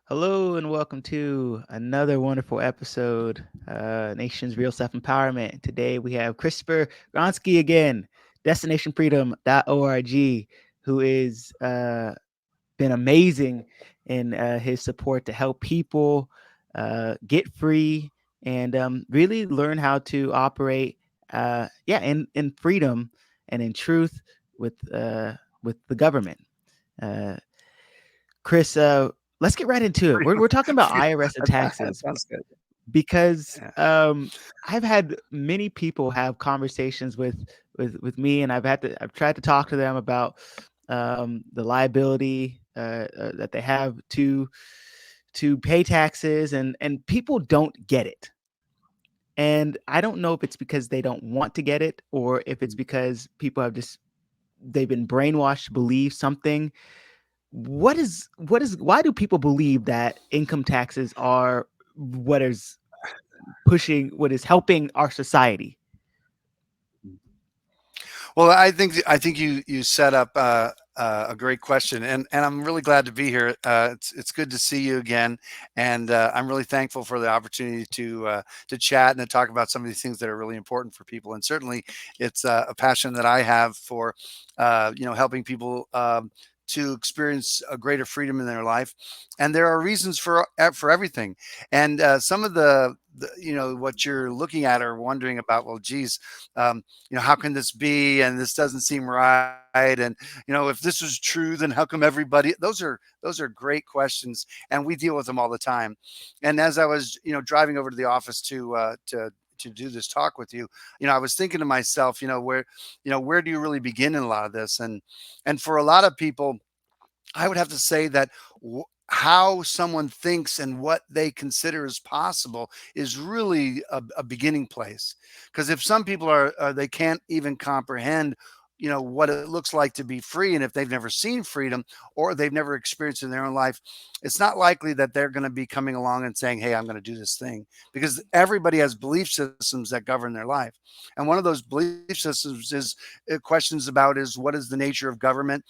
Hello and welcome to another wonderful episode, Nation's Real Self Empowerment. Today we have Christopher Gronsky again, destinationfreedom.org, who is been amazing in his support to help people get free and really learn how to operate, in freedom and in truth with the government. Uh, Chris, let's get right into it. We're talking about Freedom. IRS and That taxes sounds good. because Yeah. I've had many people have conversations with me, and I've tried to talk to them about the liability that they have to pay taxes, and people don't get it. And I don't know if it's because they don't want to get it, or if it's because people have just they've been brainwashed to believe something. What is why do people believe that income taxes are what is helping our society? Well, I think you set up a great question, and I'm really glad to be here. It's good to see you again, and I'm really thankful for the opportunity to chat and to talk about some of these things that are really important for people. And certainly, it's a passion that I have for helping people. To experience a greater freedom in their life, and there are reasons for everything. And some of the what you're looking at or wondering about. Well, geez, how can this be? And this doesn't seem right. And if this is true, then how come everybody? Those are great questions, and we deal with them all the time. And as I was, driving over to the office to do this talk with you, I was thinking to myself, where do you really begin in a lot of this? And for a lot of people, I would have to say that how someone thinks and what they consider as possible is really a beginning place. Because if some people they can't even comprehend, what it looks like to be free, and if they've never seen freedom or they've never experienced it in their own life, it's not likely that they're going to be coming along and saying, "Hey, I'm going to do this thing," because everybody has belief systems that govern their life, and one of those belief systems is questions about is what is the nature of government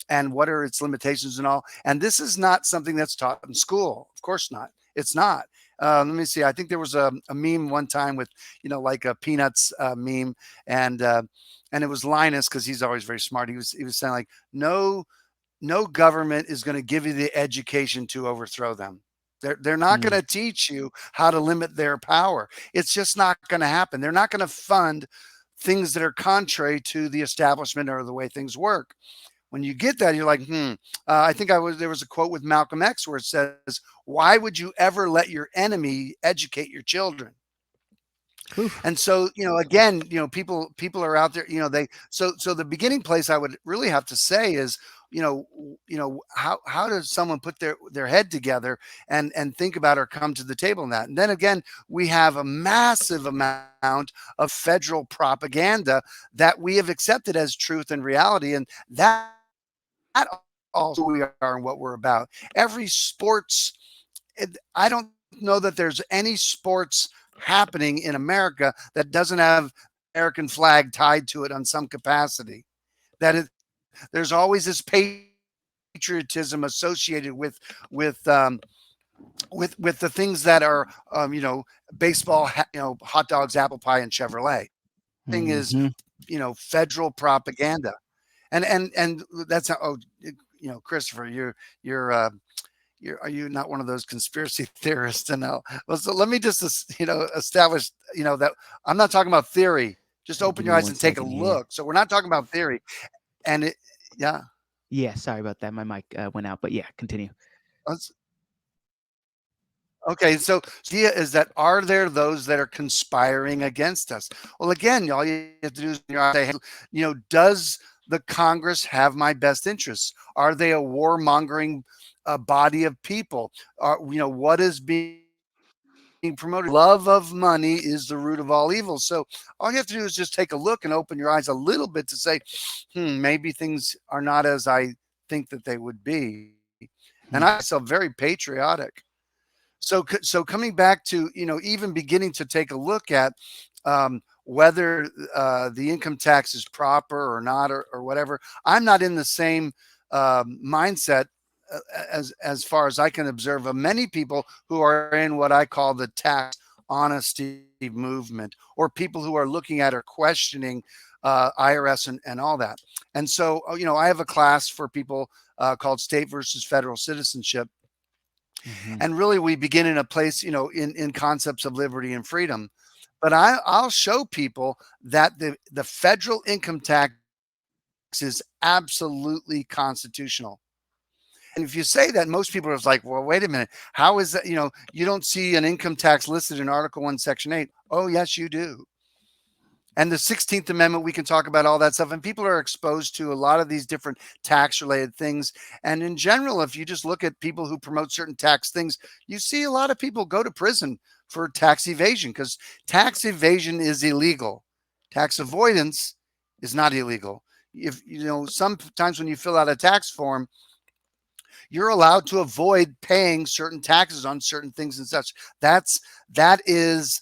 and what are its limitations and all. And this is not something that's taught in school. Of course not. It's not. Let me see. I think there was a meme one time with, like a Peanuts meme, and uh, and it was Linus because he's always very smart. He was saying like, no government is going to give you the education to overthrow them. They're not going Mm, to teach you how to limit their power. It's just not going to happen. They're not going to fund things that are contrary to the establishment or the way things work. When you get that, you're like, I think there was a quote with Malcolm X where it says, "Why would you ever let your enemy educate your children?" whew. And so, again, people are out there, they so the beginning place I would really have to say is, how does someone put their head together and think about or come to the table in that? And then again, we have a massive amount of federal propaganda that we have accepted as truth and reality, and that also who we are and what we're about. Every sports, I don't know that there's any sports happening in America that doesn't have the American flag tied to it on some capacity. There's always this patriotism associated with with the things that are baseball, hot dogs, apple pie, and Chevrolet. Thing is, Hmm. federal propaganda, and that's how. Oh, Christopher, you're are you not one of those conspiracy theorists? And well, so let me just establish that I'm not talking about theory. Just Give open me your eyes one and take a second here. look. So we're not talking about theory, and yeah. Yeah, sorry about that. My mic went out, but yeah, continue. let's- Okay, so the idea is that are there those that are conspiring against us? Well, again, all you have to do is say, hey, does the Congress have my best interests? Are they a warmongering body of people? What is being promoted? Love of money is the root of all evil. So all you have to do is just take a look and open your eyes a little bit to say, maybe things are not as I think that they would be. And I find Hmm. myself very patriotic. So coming back to even beginning to take a look at whether the income tax is proper or not or whatever. I'm not in the same mindset as far as I can observe, of many people who are in what I call the tax honesty movement, or people who are looking at or questioning IRS and all that. And so, I have a class for people called State versus Federal Citizenship. Hmm. And really, we begin in a place, in concepts of liberty and freedom. But I'll show people that the federal income tax is absolutely constitutional. And if you say that, most people are like, well, wait a minute. How is that? You don't see an income tax listed in Article 1, Section 8. Oh, yes, you do. And the 16th Amendment, we can talk about all that stuff. And people are exposed to a lot of these different tax related things. And in general, if you just look at people who promote certain tax things, you see a lot of people go to prison for tax evasion, because tax evasion is illegal. Tax avoidance is not illegal. If sometimes when you fill out a tax form, you're allowed to avoid paying certain taxes on certain things and such. That is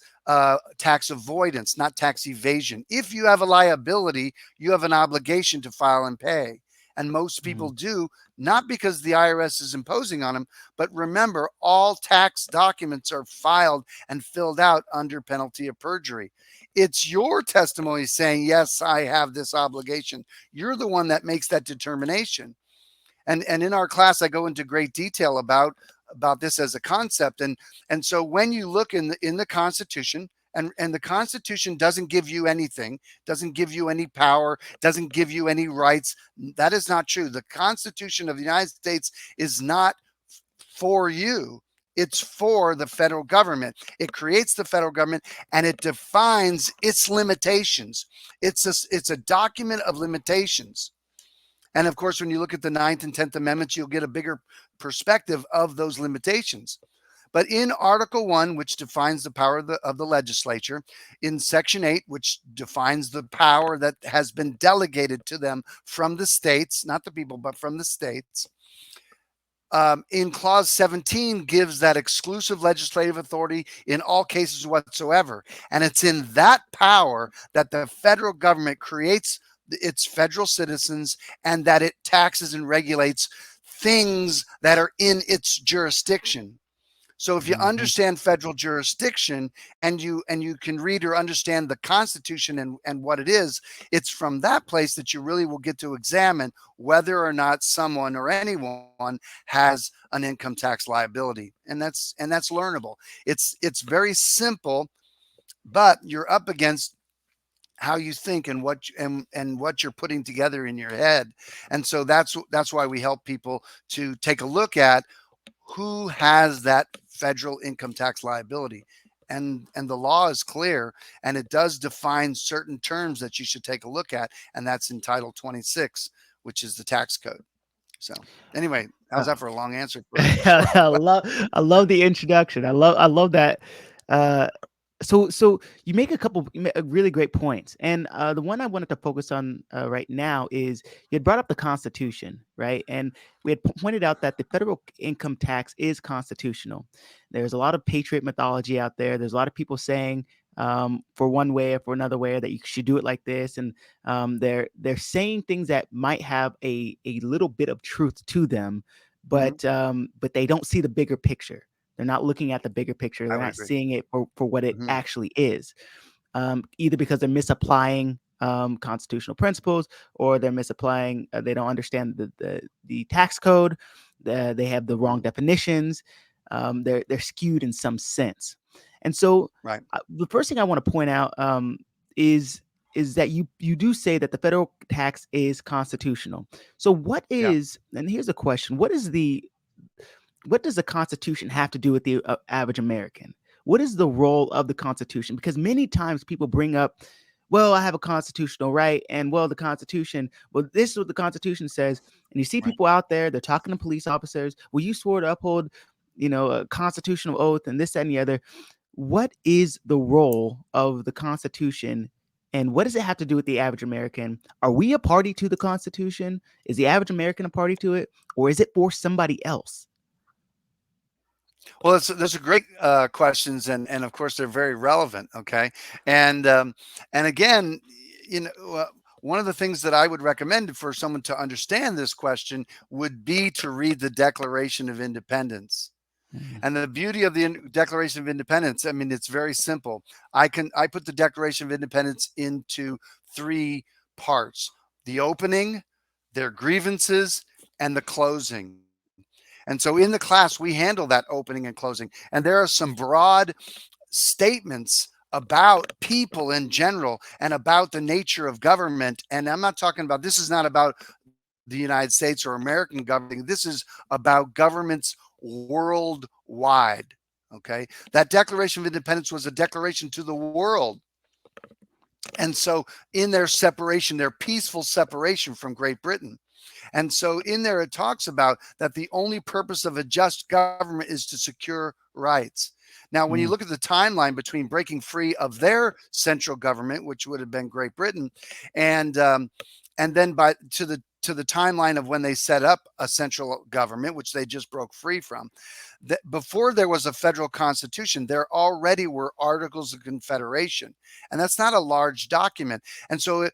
tax avoidance, not tax evasion. If you have a liability, you have an obligation to file and pay. And most Hmm. people do, not because the IRS is imposing on them, but remember, all tax documents are filed and filled out under penalty of perjury. It's your testimony saying, yes, I have this obligation. You're the one that makes that determination. And in our class, I go into great detail about this as a concept. And so when you look in the Constitution, and the Constitution doesn't give you anything, doesn't give you any power, doesn't give you any rights. That is not true. The Constitution of the United States is not for you. It's for the federal government. It creates the federal government, and it defines its limitations. It's a document of limitations. And of course, when you look at the Ninth and 10th Amendments, you'll get a bigger perspective of those limitations. But in Article 1, which defines the power of the legislature, in Section 8, which defines the power that has been delegated to them from the states, not the people, but from the states, in Clause 17 gives that exclusive legislative authority in all cases whatsoever. And it's in that power that the federal government creates its federal citizens, and that it taxes and regulates things that are in its jurisdiction. So if you Hmm. understand federal jurisdiction, and you can read or understand the Constitution and what it is, it's from that place that you really will get to examine whether or not someone or anyone has an income tax liability. And that's learnable. It's very simple, but you're up against how you think and what you're putting together in your head. And so that's why we help people to take a look at who has that federal income tax liability. And the law is clear, and it does define certain terms that you should take a look at, and that's in Title 26, which is the tax code. So anyway, how's that for a long answer for a short question? I love the introduction. I love that. Uh, so you make a really great points, and the one I wanted to focus on right now is you had brought up the Constitution, right? And we had pointed out that the federal income tax is constitutional. There's a lot of patriot mythology out there. There's a lot of people saying for one way or for another way that you should do it like this, and they're saying things that might have a little bit of truth to them, Hmm. but they don't see the bigger picture. They're not looking at the bigger picture. I They're would not agree. seeing it for what it Hmm. actually is. Either because they're misapplying constitutional principles, or they're misapplying. They don't understand the tax code. They have the wrong Hmm. definitions. They're skewed in some sense. And so, Right. the first thing I want to point out is is that you do say that the federal tax is constitutional. So what Yeah. is, and here's a question: what does the Constitution have to do with the average American? What is the role of the Constitution? Because many times people bring up, well, I have a constitutional right, and well, the Constitution, well, this is what the Constitution says. And you see Right. people out there, they're talking to police officers. Well, you swore to uphold, a constitutional oath, and this, that, and the other. What is the role of the Constitution? And what does it have to do with the average American? Are we a party to the Constitution? Is the average American a party to it? Or is it for somebody else? Well, those are great questions, and of course they're very relevant. Okay, and again, you know. one of the things that I would recommend for someone to understand this question would be to read the Declaration of Independence. Mm. And the beauty of the Declaration of Independence, I mean, it's very simple. I put the Declaration of Independence into three parts: the opening, their grievances, and the closing. And so in the class, we handle that opening and closing. And there are some broad statements about people in general and about the nature of government. And I'm not talking about, this is not about the United States or American government. This is about governments worldwide. Okay. That Declaration of Independence was a declaration to the world. And so in their separation, their peaceful separation from Great Britain. And so in there, it talks about that the only purpose of a just government is to secure rights. Now, when you look Mm. at the timeline between breaking free of their central government, which would have been Great Britain, and then to the timeline of when they set up a central government, which they just broke free from, that before there was a federal constitution, there already were articles of confederation, and that's not a large document. And so,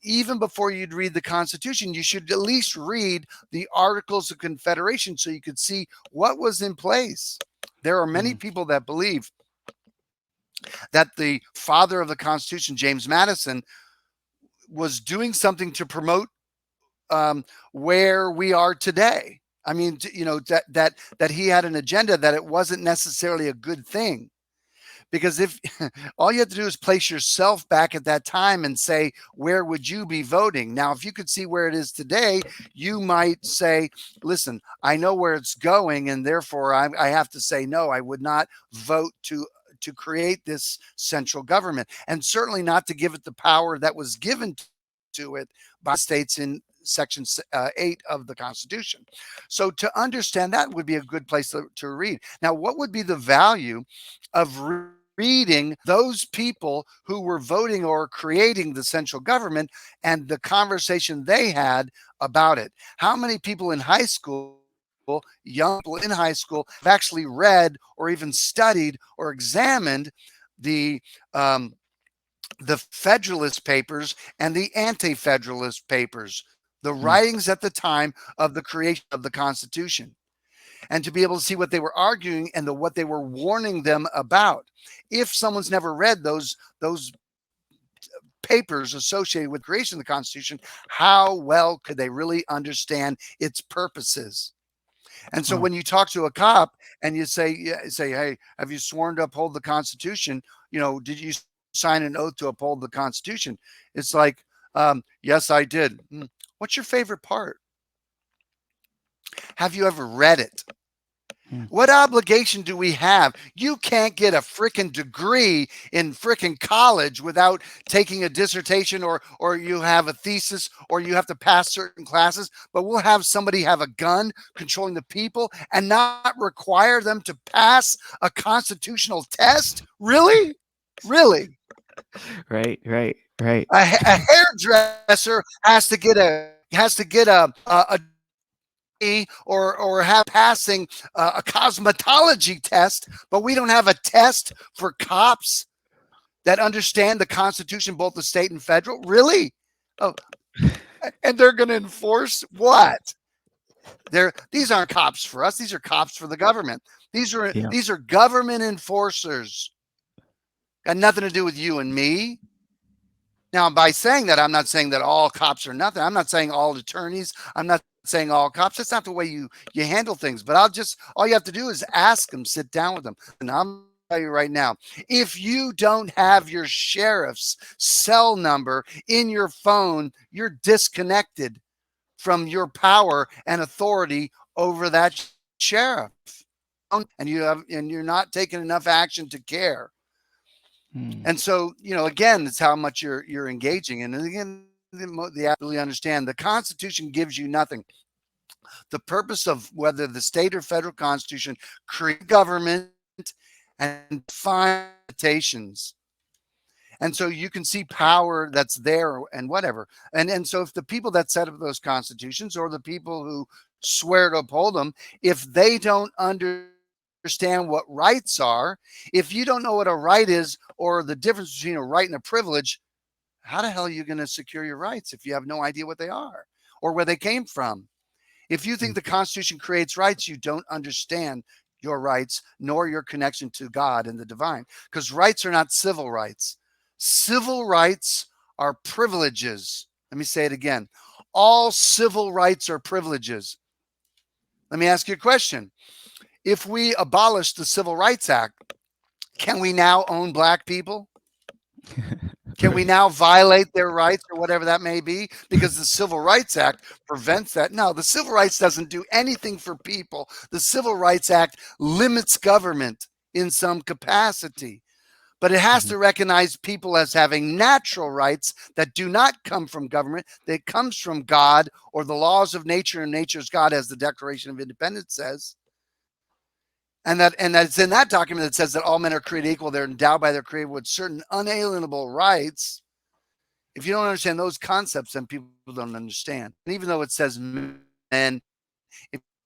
even before you'd read the Constitution, you should at least read the Articles of Confederation so you could see what was in place. There are many Mm. people that believe that the father of the Constitution, James Madison, was doing something to promote where we are today. I mean, that he had an agenda, that it wasn't necessarily a good thing. Because if all you have to do is place yourself back at that time and say, where would you be voting? Now, if you could see where it is today, you might say, listen, I know where it's going, and therefore I have to say, no, I would not vote to create this central government, and certainly not to give it the power that was given to it by states in Section 8 of the Constitution. So to understand that would be a good place to read. Now, what would be the value of reading those people who were voting or creating the central government and the conversation they had about it? How many people in high school, young people in high school, have actually read or even studied or examined the um, the Federalist Papers and the Anti-Federalist Papers, the Mm. writings at the time of the creation of the Constitution, and to be able to see what they were arguing and what they were warning them about. If someone's never read those papers associated with the creation of the Constitution, how well could they really understand its purposes? And so Wow. when you talk to a cop and you say, hey, have you sworn to uphold the Constitution? Did you sign an oath to uphold the Constitution? It's like, yes, I did. What's your favorite part? Have you ever read it? Mm. What obligation do we have? You can't get a freaking degree in freaking college without taking a dissertation, or you have a thesis, or you have to pass certain classes. But we'll have somebody have a gun controlling the people and not require them to pass a constitutional test? Really? Really? Right, right, right. A hairdresser has to get a or have passing a cosmetology test, but we don't have a test for cops that understand the Constitution, both the state and federal. Really? Oh, and they're going to enforce what? These aren't cops for us. These are cops for the government. These are Yeah. these are government enforcers. Got nothing to do with you and me. Now, by saying that, I'm not saying that all cops are nothing. I'm not saying all attorneys. I'm not saying all cops. That's not the way you handle things. But all you have to do is ask them, sit down with them. And I'm tell you right now, if you don't have your sheriff's cell number in your phone, you're disconnected from your power and authority over that sheriff. And you're not taking enough action to care. Mm. And so, again, it's how much you're engaging. And again, the really understand the Constitution gives you nothing. The purpose of whether the state or federal Constitution create government and define limitations. And so you can see power that's there and whatever. And so if the people that set up those constitutions, or the people who swear to uphold them, if they don't understand what rights are, if you don't know what a right is or the difference between a right and a privilege, How the hell are you going to secure your rights if you have no idea what they are or where they came from? If you think Mm. the Constitution creates rights, you don't understand your rights nor your connection to God and the divine, because rights are not civil rights. Civil rights are privileges. Let me say it again. All civil rights are privileges. Let me ask you a question. If we abolish the Civil Rights Act, can we now own black people? Can we now violate their rights or whatever that may be? Because the Civil Rights Act prevents that. No, the Civil Rights doesn't do anything for people. The Civil Rights Act limits government in some capacity, but it has Mhm. to recognize people as having natural rights that do not come from government, that comes from God or the laws of nature, and nature's God, as the Declaration of Independence says. And that's in that document that says that all men are created equal. They're endowed by their creator with certain unalienable rights. If you don't understand those concepts, then people don't understand. And even though it says men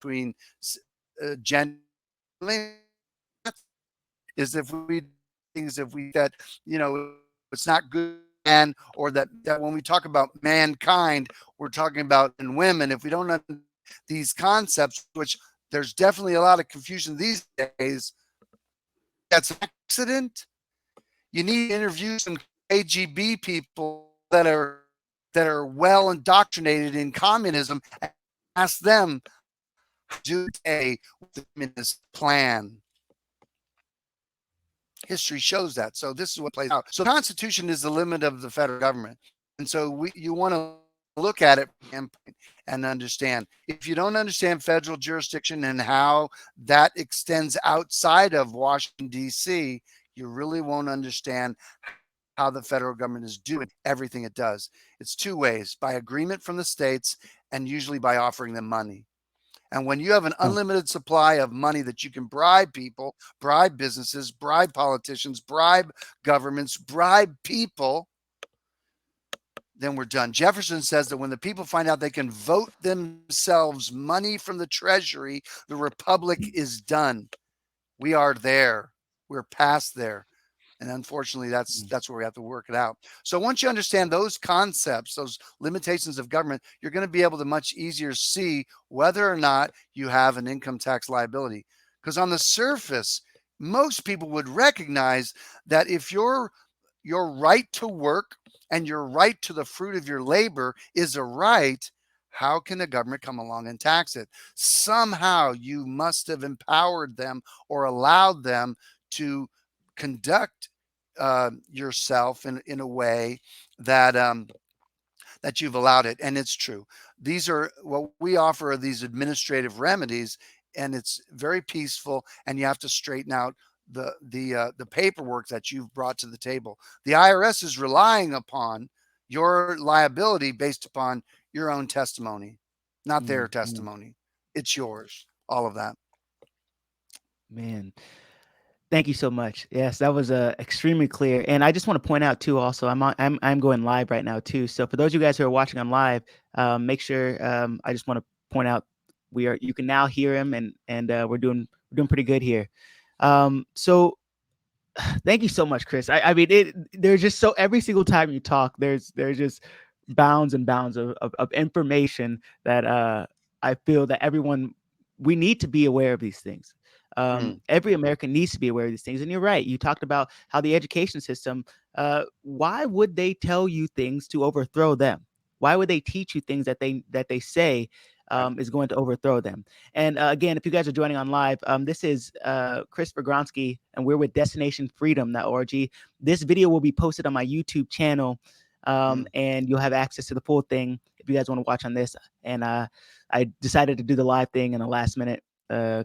between gender, is if we things if we that it's not good and or that when we talk about mankind, we're talking about in women. If we don't understand these concepts, which there's definitely a lot of confusion these days, that's an accident. You need to interview some KGB people that are well indoctrinated in communism and ask them how to do a communist plan. History shows that. So this is what plays out. So the Constitution is the limit of the federal government, and so you want to look at it and understand. If you don't understand federal jurisdiction and how that extends outside of Washington D.C., you really won't understand how the federal government is doing everything it does. It's two ways: by agreement from the states, and usually by offering them money. And when you have an Oh, unlimited supply of money that you can bribe people, bribe businesses, bribe politicians, bribe governments, bribe people, then we're done. Jefferson says that when the people find out they can vote themselves money from the treasury, the republic is done. We are there. We're past there. And unfortunately, that's mm, that's where we have to work it out. So once you understand those concepts, those limitations of government, you're going to be able to much easier see whether or not you have an income tax liability. Because on the surface, most people would recognize that if your right to work and your right to the fruit of your labor is a right, how can the government come along and tax it? Somehow you must have empowered them or allowed them to conduct yourself in a way that that you've allowed it. And it's true. These are what we offer are these administrative remedies, and it's very peaceful. And you have to straighten out the paperwork that you've brought to the table. The IRS is relying upon your liability based upon your own testimony, not their mm, mm. testimony. It's yours. All of that. Man, thank you so much. Yes, that was extremely clear. And I just want to point out too. Also, I'm going live right now too. So for those of you guys who are watching on live, make sure. I just want to point out you can now hear him, and we're doing pretty good here. So thank you so much, Chris. I mean, there's just so every single time you talk, there's just bounds and bounds of information that I feel that everyone we need to be aware of these things. Mm, Every American needs to be aware of these things. And you're right. You talked about how the education system. Why would they tell you things to overthrow them? Why would they teach you things that they say right. is going to overthrow them? And again, if you guys are joining on live, this is Chris Gronsky, and we're with destinationfreedom.org. This video will be posted on my YouTube channel, Mm. and you'll have access to the full thing if you guys want to watch on this. And I decided to do the live thing in a last minute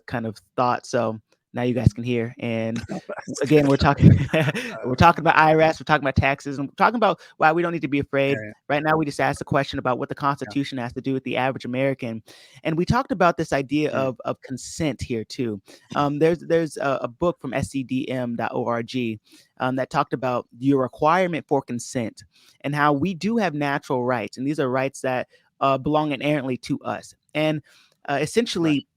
kind of thought, so now you guys can hear. And That's again, good. we're talking Uh, we're talking about IRS, we're talking about taxes, and we're talking about why we don't need to be afraid. yeah, Right now, we just asked a question about what the yeah. Constitution has to do with the average American, and we talked about this idea Mm, of consent here too. There's a book from scdm.org that talked about your requirement for consent and how we do have natural rights, and these are rights that belong inherently to us. And right. essentially,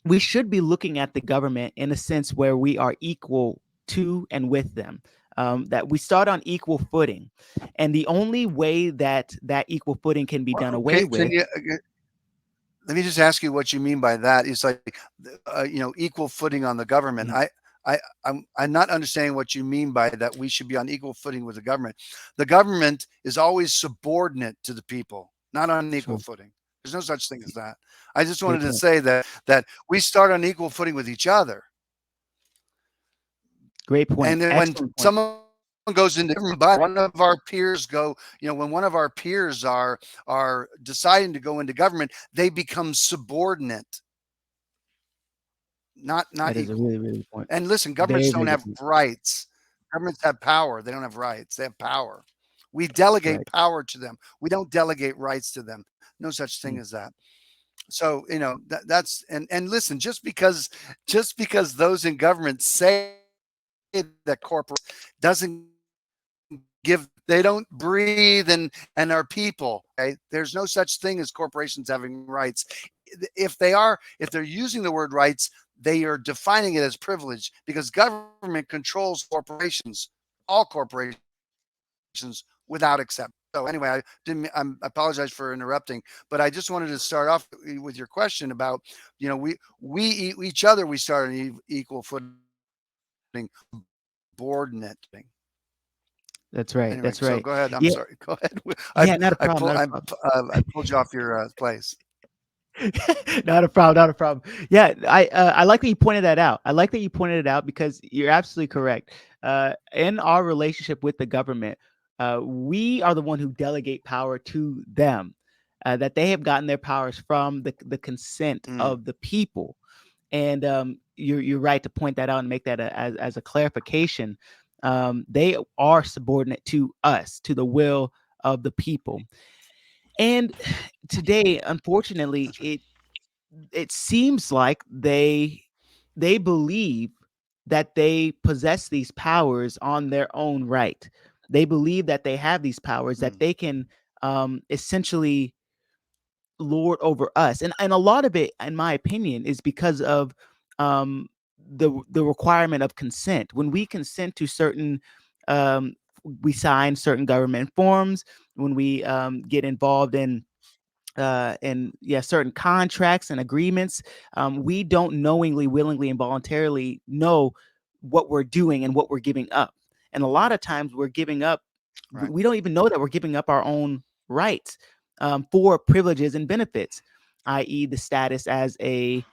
we should be looking at the government in a sense where we are equal to and with them. that we start on equal footing, and the only way that that equal footing can be done away Can with. you let me just ask you what you mean by that. It's like, equal footing on the government. Mhm. I'm not understanding what you mean by that. We should be on equal footing with the government. The government is always subordinate to the people, not on equal Sure. footing. There's no such thing as that. I just wanted Great to point. say that we start on equal footing with each other. Great point. And then when Excellent point. someone goes into government, but one of our peers go, when one of our peers are deciding to go into government, they become subordinate, not That is a equal. really, really good point. And listen, governments Very, don't very good have point. rights. Governments have power. They don't have rights. They have power. We delegate Right. power to them. We don't delegate rights to them. No such thing Mm. as that. So that's and listen, just because those in government say that corporate doesn't give, they don't breathe and are people. Okay, there's no such thing as corporations having rights. If they're using the word rights, they are defining it as privilege, because government controls corporations, all corporations, without exception. So anyway, I apologize for interrupting, but I just wanted to start off with your question about, we each other, we start on equal footing, subordinate. That's right. Anyway, That's so right. go ahead. I'm Yeah. sorry. Go ahead. Yeah. Not a problem. Not a problem. I pulled you off your place. Not a problem. Not a problem. Yeah, I like that you pointed that out. I like that you pointed it out because you're absolutely correct. In our relationship with the government, we are the one who delegate power to them. That they have gotten their powers from the consent Mm, of the people, and you're right to point that out and make that as a clarification. They are subordinate to us, to the will of the people, and today, unfortunately, that's right. it seems like they believe that they possess these powers on their own right. They believe that they have these powers that Mm, they can essentially lord over us, and a lot of it, in my opinion, is because of um, the requirement of consent. When we consent to certain, um, we sign certain government forms. When we get involved in and yeah, certain contracts and agreements, we don't knowingly, willingly, and voluntarily know what we're doing and what we're giving up. And a lot of times we're giving up, right. we don't even know that we're giving up our own rights for privileges and benefits, i.e., the status as a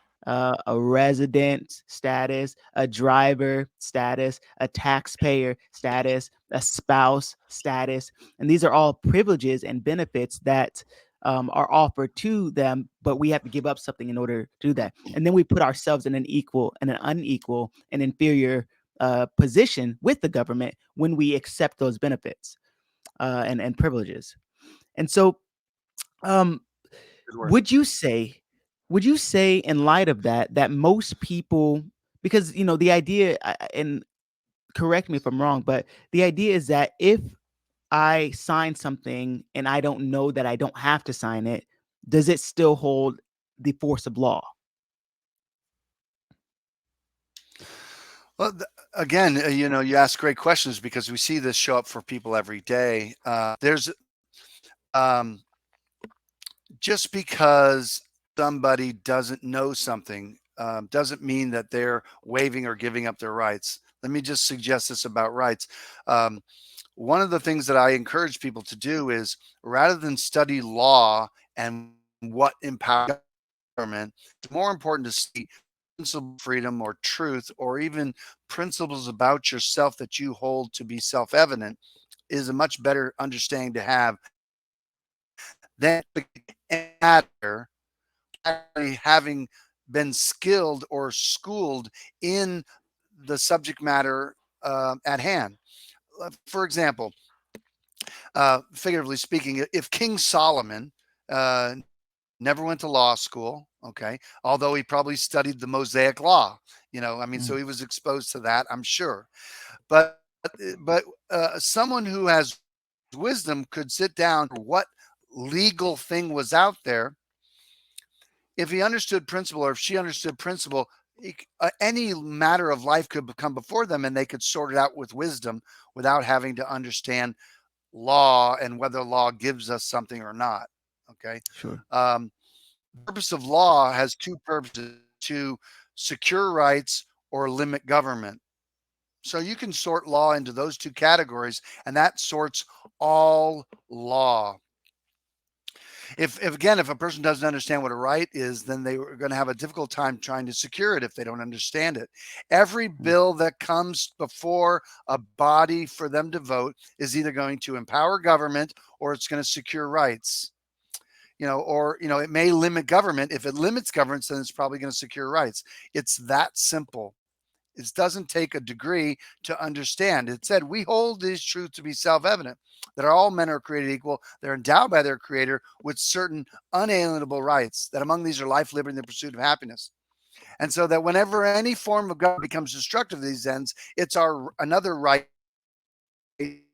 resident status, a driver status, a taxpayer status, a spouse status. And these are all privileges and benefits that are offered to them, but we have to give up something in order to do that. And then we put ourselves in an equal and an unequal and inferior position with the government when we accept those benefits and privileges. And so, um, Good word. would you say, would you say, in light of that, that most people, because the idea, and correct me if I'm wrong, but the idea is that if I sign something and I don't know that I don't have to sign it, does it still hold the force of law? Well, again, you ask great questions, because we see this show up for people every day. There's um, Just because somebody doesn't know something, doesn't mean that they're waiving or giving up their rights. Let me just suggest this about rights. Um, One of the things that I encourage people to do is, rather than study law and what empowers government, it's more important to see principle, freedom, or truth, or even principles about yourself that you hold to be self-evident, is a much better understanding to have than matter actually having been skilled or schooled in the subject matter at hand. For example, figuratively speaking, if King Solomon never went to law school, okay, although he probably studied the Mosaic Law, I mean, so Mm, he was exposed to that, I'm sure. But someone who has wisdom could sit down what legal thing was out there. If he understood principle, or if she understood principle, any matter of life could come before them and they could sort it out with wisdom without having to understand law and whether law gives us something or not. Okay. Sure. Um, the purpose of law has two purposes: to secure rights or limit government. So you can sort law into those two categories, and that sorts all law. If again, if a person doesn't understand what a right is, then they are going to have a difficult time trying to secure it if they don't understand it. Every Mm, bill that comes before a body for them to vote is either going to empower government or it's going to secure rights. Or it may limit government. If it limits government, then it's probably going to secure rights. It's that simple. It doesn't take a degree to understand. It said, we hold these truths to be self evident that all men are created equal. They're endowed by their creator with certain unalienable rights, that among these are life, liberty, and the pursuit of happiness. And so that whenever any form of government becomes destructive of these ends, it's our another right to all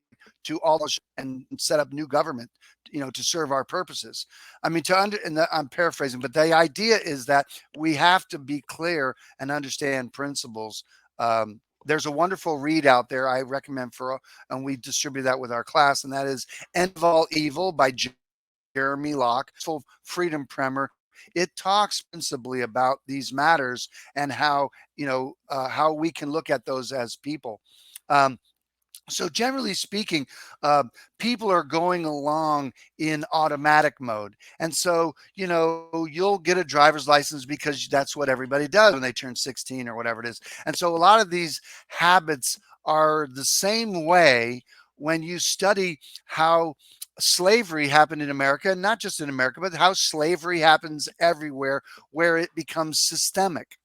and set up new government, to serve our purposes. I mean, I'm paraphrasing, but the idea is that we have to be clear and understand principles. There's a wonderful read out there I recommend and we distribute that with our class, and that is End of All Evil by Jeremy Locke, full freedom primer. It talks principally about these matters and how we can look at those as people. Um, so generally speaking, uh, people are going along in automatic mode. And so, you'll get a driver's license because that's what everybody does when they turn 16 or whatever it is. And so a lot of these habits are the same way when you study how slavery happened in America, not just in America, but how slavery happens everywhere where it becomes systemic.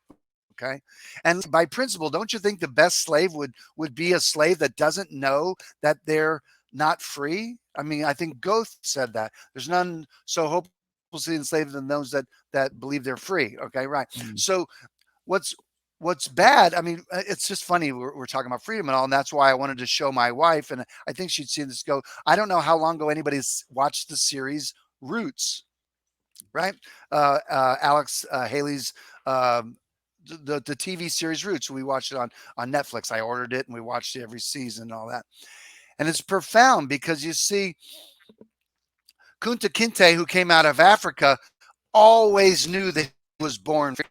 Okay. And by principle, don't you think the best slave would be a slave that doesn't know that they're not free? I mean, I think Goethe said that. There's none so hopelessly enslaved than those that believe they're free. Okay, right. mm, So what's what's bad, I mean, it's just funny we're talking about freedom and all, and that's why I wanted to show my wife, and I think she'd see this. Go, I don't know how long ago anybody's watched the series Roots, right? Alex Haley's um, the TV series Roots. We watched it on Netflix. I ordered it and we watched it every season and all that. And it's profound because you see Kunta Kinte, who came out of Africa, always knew that he was born free.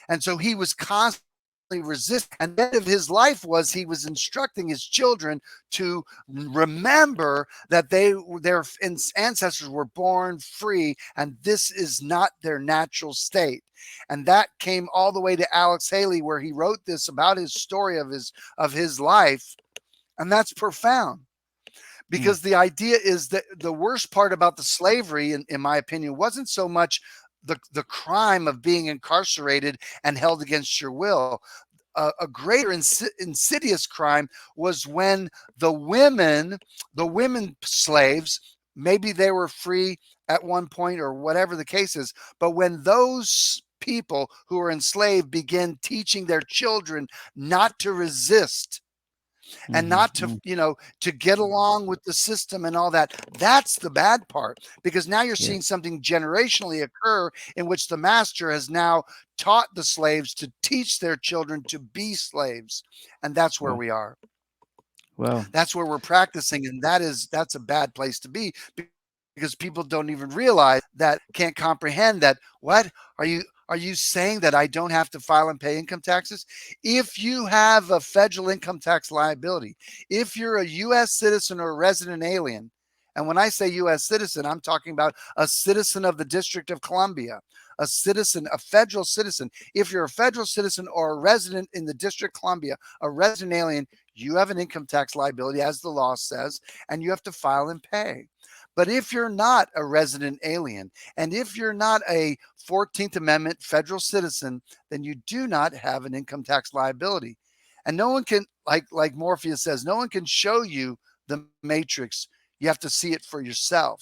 And so he was constantly resisting. And the end of his life was he was instructing his children to remember that their ancestors were born free, and this is not their natural state. And that came all the way to Alex Haley, where he wrote this about his story of his life. And that's profound. mm, Because the idea is that the worst part about the slavery, in my opinion, wasn't so much the crime of being incarcerated and held against your will. A greater insidious crime was when the women slaves, maybe they were free at one point or whatever the case is, but when those people who were enslaved began teaching their children not to resist and mhm, not to mm, to get along with the system and all that, that's the bad part, because now you're yeah. seeing something generationally occur in which the master has now taught the slaves to teach their children to be slaves, and that's where Well, we are. well, That's where we're practicing, and that's a bad place to be, because people don't even realize that, can't comprehend that. What are you saying, that I don't have to file and pay income taxes? If you have a federal income tax liability, if you're a US citizen or a resident alien, and when I say US citizen, I'm talking about a citizen of the District of Columbia, a citizen, a federal citizen. If you're a federal citizen or a resident in the District of Columbia, a resident alien, you have an income tax liability, as the law says, and you have to file and pay. But if you're not a resident alien, and if you're not a 14th Amendment federal citizen, then you do not have an income tax liability. And no one can, like Morpheus says, no one can show you the matrix. You have to see it for yourself.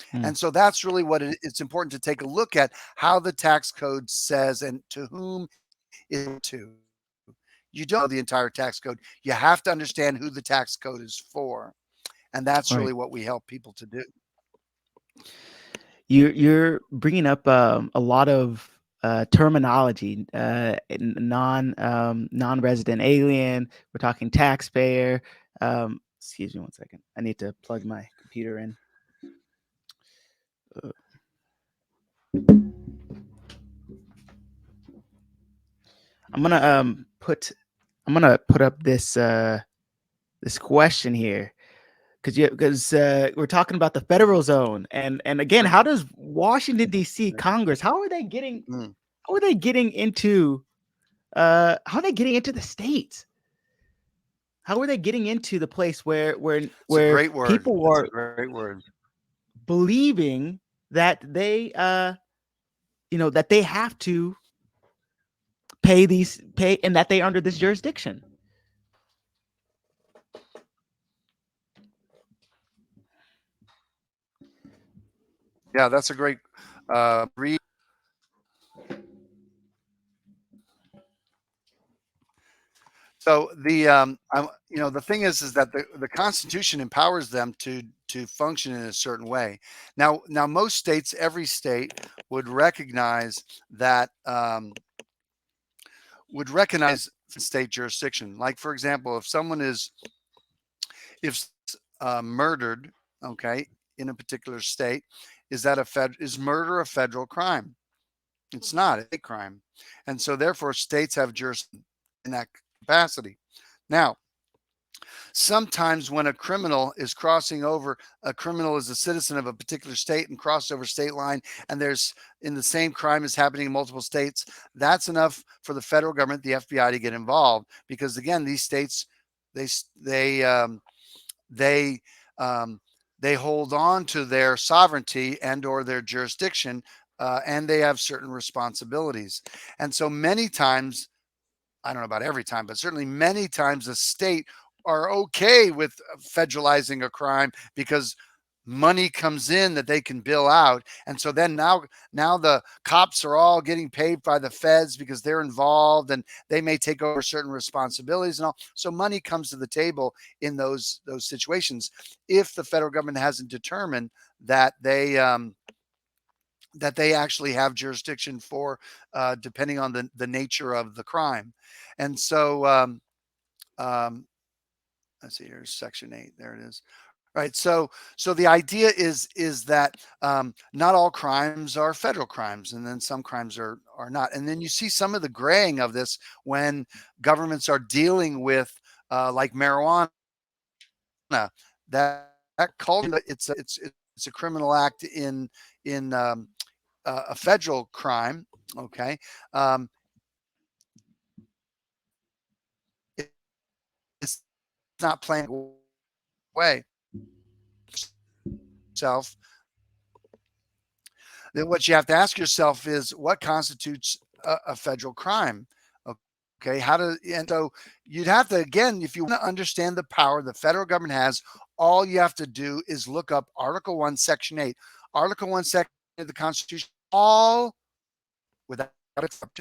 And mm, so that's really what it's important to take a look at, how the tax code says and to whom it's to. You don't know the entire tax code. You have to understand who the tax code is for. And that's really right. what we help people to do. You're bringing up a lot of terminology, non-resident alien. We're talking taxpayer. Excuse me one second. I need to plug my computer in. Uh, I'm gonna put up this question here because we're talking about the federal zone, and again, how does Washington D.C. Congress, Mm. how are they getting into how are they getting into the states? How are they getting into the place It's a where great word. people It's a are great word. believing that that they have to pay and that they are under this jurisdiction? Yeah, that's a great read. So the thing is that the Constitution empowers them to function in a certain way. Now most states, every state would recognize that state jurisdiction. Like for example, if someone if murdered, okay, in a particular state, is murder a federal crime? It's not a crime, and so therefore states have jurisdiction in that capacity. Now, sometimes when a criminal is a citizen of a particular state and crossed over state line, and there's in the same crime is happening in multiple states, that's enough for the federal government, the FBI, to get involved, because again, these states, they they they um, they hold on to their sovereignty and or their jurisdiction, and they have certain responsibilities. And so many times, I don't know about every time, but certainly many times, the state are okay with federalizing a crime because money comes in that they can bill out. And so then now the cops are all getting paid by the feds because they're involved, and they may take over certain responsibilities and all. So money comes to the table in those situations if the federal government hasn't determined that they actually have jurisdiction for, depending on the nature of the crime. And so, um, let's see, here's section 8. There it is. Right. So the idea is that not all crimes are federal crimes, and then some crimes are not. And then you see some of the graying of this when governments are dealing with like marijuana. That culture, it's a criminal act in a federal crime. Okay. It's not playing away self. Then what you have to ask yourself is what constitutes a federal crime. Okay, and so you'd have to, again, if you want to understand the power the federal government has, all you have to do is look up Article 1, Section 8. Article 1, Section 8 of the Constitution, all without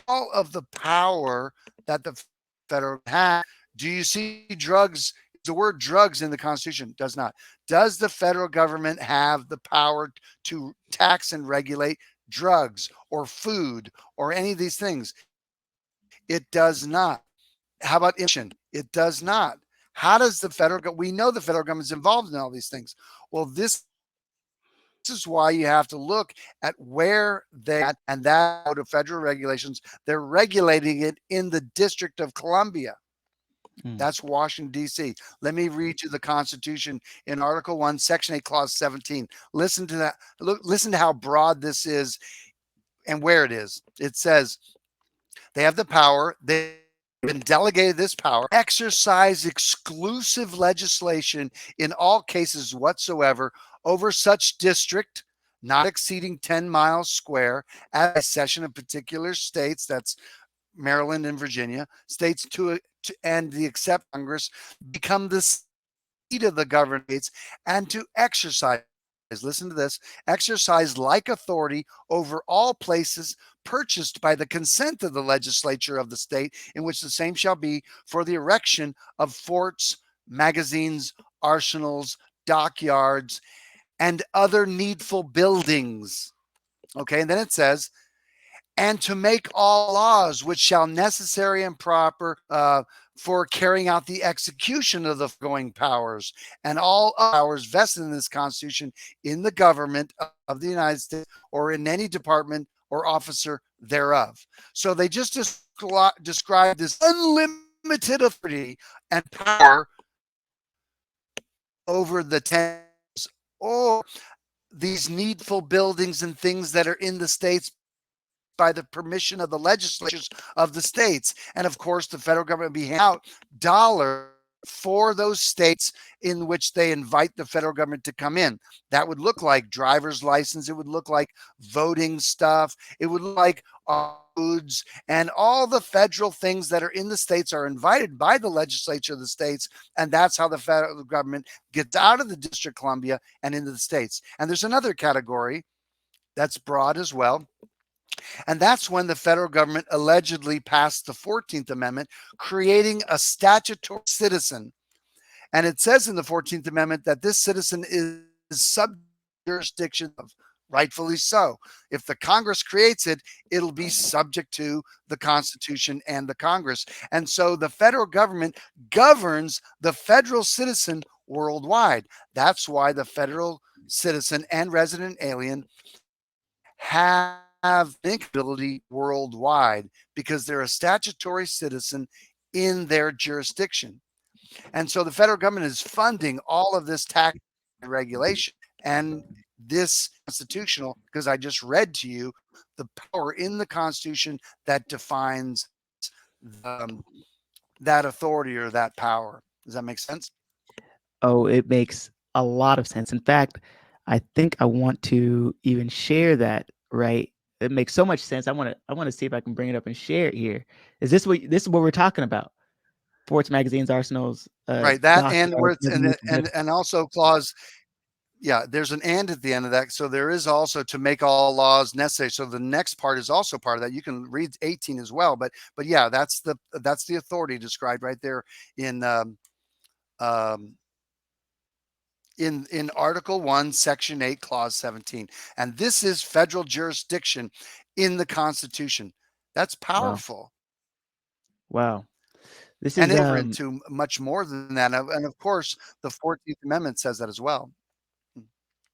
all of the power that the federal has. Do you see drugs? The word drugs in the Constitution? Does not. Does the federal government have the power to tax and regulate drugs or food or any of these things? It does not. How about immigration? It does not. How does the federal government? We know the federal government is involved in all these things. Well, this is why you have to look at where and that out of federal regulations, they're regulating it in the District of Columbia. Mm. That's Washington, D.C. Let me read you the Constitution in Article 1, Section 8, Clause 17. Listen to that. Listen to how broad this is and where it is. It says they have the power. They've been delegated this power, exercise exclusive legislation in all cases whatsoever over such district not exceeding 10 miles square as a session of particular states, that's Maryland and Virginia, states and the except Congress become the seat of the government states, and to exercise, listen to this, exercise like authority over all places purchased by the consent of the legislature of the state in which the same shall be for the erection of forts, magazines, arsenals, dockyards, and other needful buildings. Okay, and then it says, and to make all laws which shall necessary and proper for carrying out the execution of the foregoing powers and all powers vested in this Constitution in the government of the United States or in any department or officer thereof. So they just describe this unlimited authority and power over the 10 or these needful buildings and things that are in the states by the permission of the legislatures of the states. And of course, the federal government will be handing out dollars for those states in which they invite the federal government to come in. That would look like driver's license. It would look like voting stuff. It would look like foods, and all the federal things that are in the states are invited by the legislature of the states. And that's how the federal government gets out of the District of Columbia and into the states. And there's another category that's broad as well. And that's when the federal government allegedly passed the 14th Amendment, creating a statutory citizen. And it says in the 14th Amendment that this citizen is sub jurisdiction of, rightfully so. If the Congress creates it, it'll be subject to the Constitution and the Congress. And so the federal government governs the federal citizen worldwide. That's why the federal citizen and resident alien have ability worldwide, because they're a statutory citizen in their jurisdiction. And so the federal government is funding all of this tax regulation and this constitutional, because I just read to you the power in the Constitution that defines that authority or that power. Does that make sense? Oh, it makes a lot of sense. In fact, I think I want to even share that, right? It makes so much sense. I want to see if I can bring it up and share it here. This is what we're talking about? Forts, magazines, arsenals, Right. That and where dockyards, it's resolution. and also clause, yeah, there's an and at the end of that. So there is also to make all laws necessary. So the next part is also part of that. You can read 18 as well, but yeah, that's the authority described right there in um, in Article 1, Section 8, Clause 17. And this is federal jurisdiction in the Constitution. That's Wow. powerful. Wow. This And is over into much more than that. And of course, the 14th Amendment says that as well.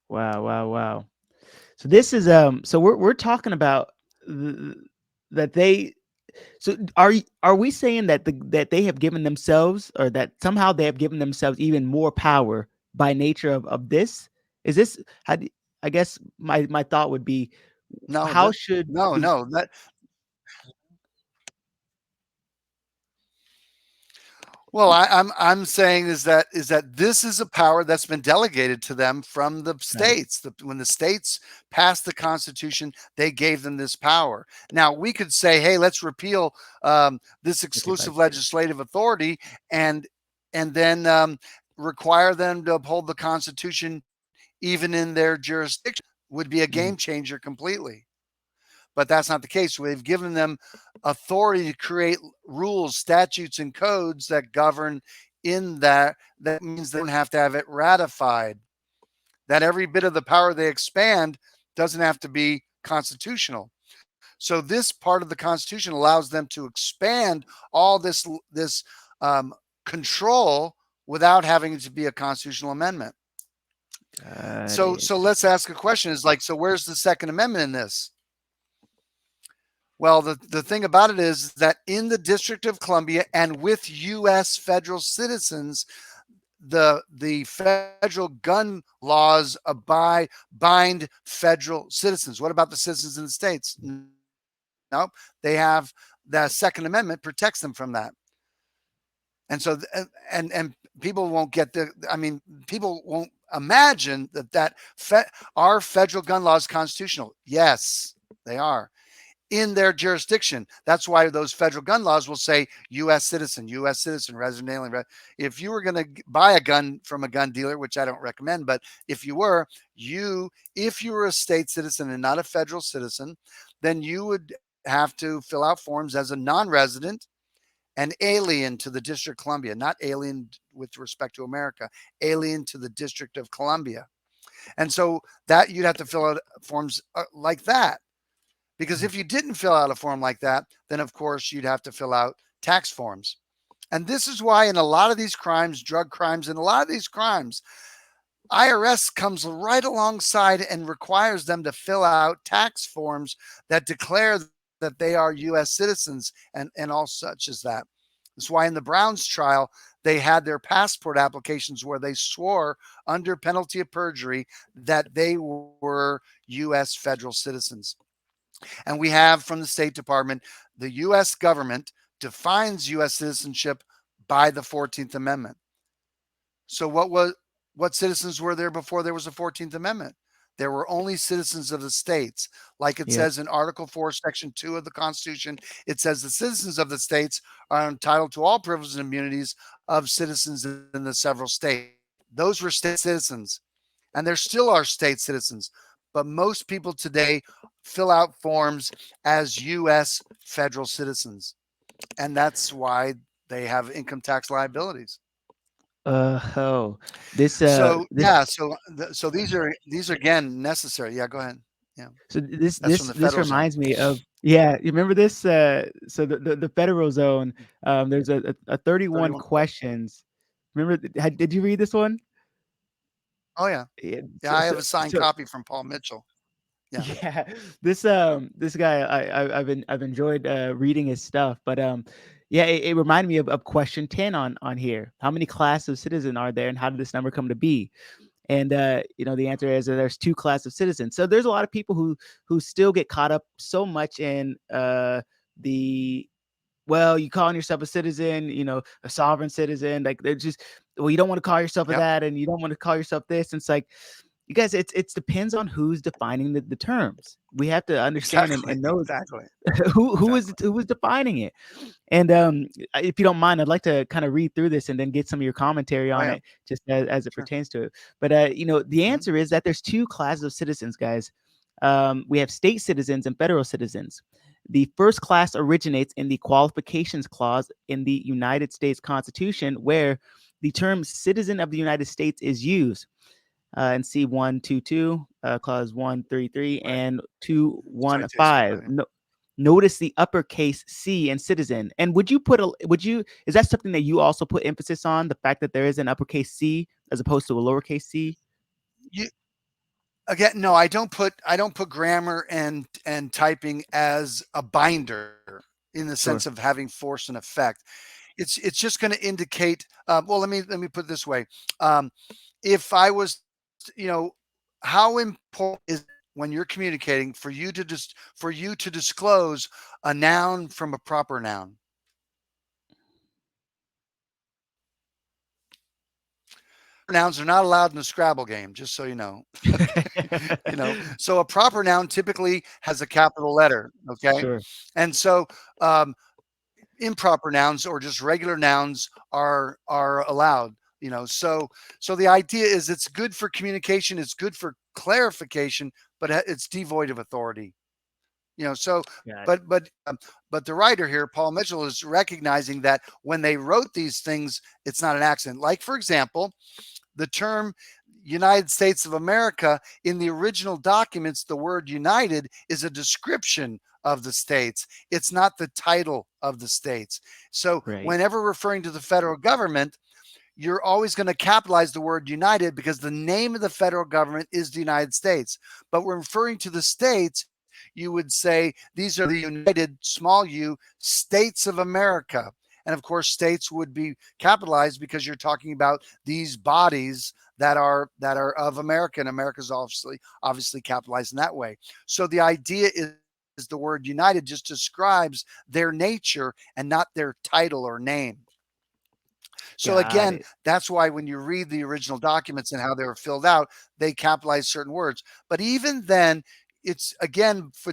wow, wow, wow. So this is so we're talking about th- that they so are we saying that that they have given themselves, or that somehow they have given themselves even more power by nature of this? Is this how I guess my thought would be, No, how should no, the no, that well, I'm saying is that this is a power that's been delegated to them from the got it, states. When the states passed the Constitution, they gave them this power. Now we could say, hey, let's repeal this okay, by exclusive state. legislative authority and then require them to uphold the Constitution even in their jurisdiction. Would be a Mhm. game changer completely. But that's not the case. We've given them authority to create rules, statutes, and codes that govern in that. That means they don't have to have it ratified. That every bit of the power they expand doesn't have to be constitutional. So this part of the Constitution allows them to expand all this um, control without having to be a constitutional amendment. Got So it. let's ask a question: is like, so where's the Second Amendment in this? Well, the thing about it is that in the District of Columbia and with U.S. federal citizens, the federal gun laws bind federal citizens. What about the citizens in the states? No, they have the Second Amendment protects them from that. And so, and people won't get the. I mean, people won't imagine that our federal gun laws constitutional. Yes, they are in their jurisdiction. That's why those federal gun laws will say U.S. citizen, U.S. citizen, resident alien. If you were going to buy a gun from a gun dealer, which I don't recommend, but if you were, if you were a state citizen and not a federal citizen, then you would have to fill out forms as a non-resident and alien to the District of Columbia, not alien with respect to America, alien to the District of Columbia. And so that you'd have to fill out forms like that, Because if you didn't fill out a form like that, then of course you'd have to fill out tax forms. And this is why in a lot of these crimes, drug crimes, and a lot of these crimes, IRS comes right alongside and requires them to fill out tax forms that declare that they are US citizens and all such as that. That's why in the Browns trial, they had their passport applications where they swore under penalty of perjury that they were US federal citizens. And we have from the State Department, the US government defines US citizenship by the 14th Amendment. So what citizens were there before there was a 14th Amendment? There were only citizens of the states. Like it Yep. says in Article 4, Section 2 of the Constitution, it says the citizens of the states are entitled to all privileges and immunities of citizens in the several states. Those were state citizens, and there still are state citizens. But most people today fill out forms as U.S. federal citizens, and that's why they have income tax liabilities. Oh, this So this yeah, so these are again necessary. Yeah, go ahead. Yeah, so this that's from this the this federal zone. reminds me of, yeah, you remember this? So the federal zone, there's a 31 31 questions. questions. Remember, did you read this one? Oh yeah, Yeah, yeah. so I have so a signed so copy from Paul Mitchell. Yeah. yeah, this guy, I've enjoyed reading his stuff, but yeah, it reminded me of question 10 on here. How many classes of citizen are there, and how did this number come to be? And the answer is that there's two classes of citizens. So there's a lot of people who still get caught up so much in the, well, you calling yourself a citizen, a sovereign citizen, like they're just, well, you don't want to call yourself a Yep. that, and you don't want to call yourself this. And it's like, you guys, it's depends on who's defining the terms. We have to understand Exactly. and know Exactly. who Exactly. is defining it. And if you don't mind, I'd like to kind of read through this and then get some of your commentary Oh on yeah. it, just as it Sure. pertains to it. But the Hmm. answer is that there's two classes of citizens, guys. We have state citizens and federal citizens. The first class originates in the qualifications clause in the United States Constitution, where the term citizen of the United States is used. And C122, clause 133, Right. and Citation. 215. Right. No, notice the uppercase C in citizen. And is that something that you also put emphasis on, the fact that there is an uppercase C as opposed to a lowercase c? You again? No, I don't put grammar and typing as a binder in the sense Sure. of having force and effect. It's just going to indicate. Well, let me put it this way. Um, if I was, you know, how important is it when you're communicating for you to disclose a noun from a proper noun? Nouns are not allowed in the Scrabble game, just so you know. Okay. So a proper noun typically has a capital letter. Okay. Sure. And so um, improper nouns or just regular nouns are allowed. So the idea is it's good for communication, it's good for clarification, but it's devoid of authority. So Got it. but the writer here, Paul Mitchell, is recognizing that when they wrote these things, it's not an accident. Like, for example, the term United States of America, in the original documents, the word United is a description of the states. It's not the title of the states. So Right. whenever referring to the federal government, you're always going to capitalize the word United because the name of the federal government is the United States. But when referring to the states, you would say these are the United, small u, states of America. And of course, states would be capitalized because you're talking about these bodies that are of America, and America's obviously capitalized in that way. So the idea is the word United just describes their nature and not their title or name. So Got again, it. that's why when you read the original documents and how they were filled out, they capitalize certain words. But even then, it's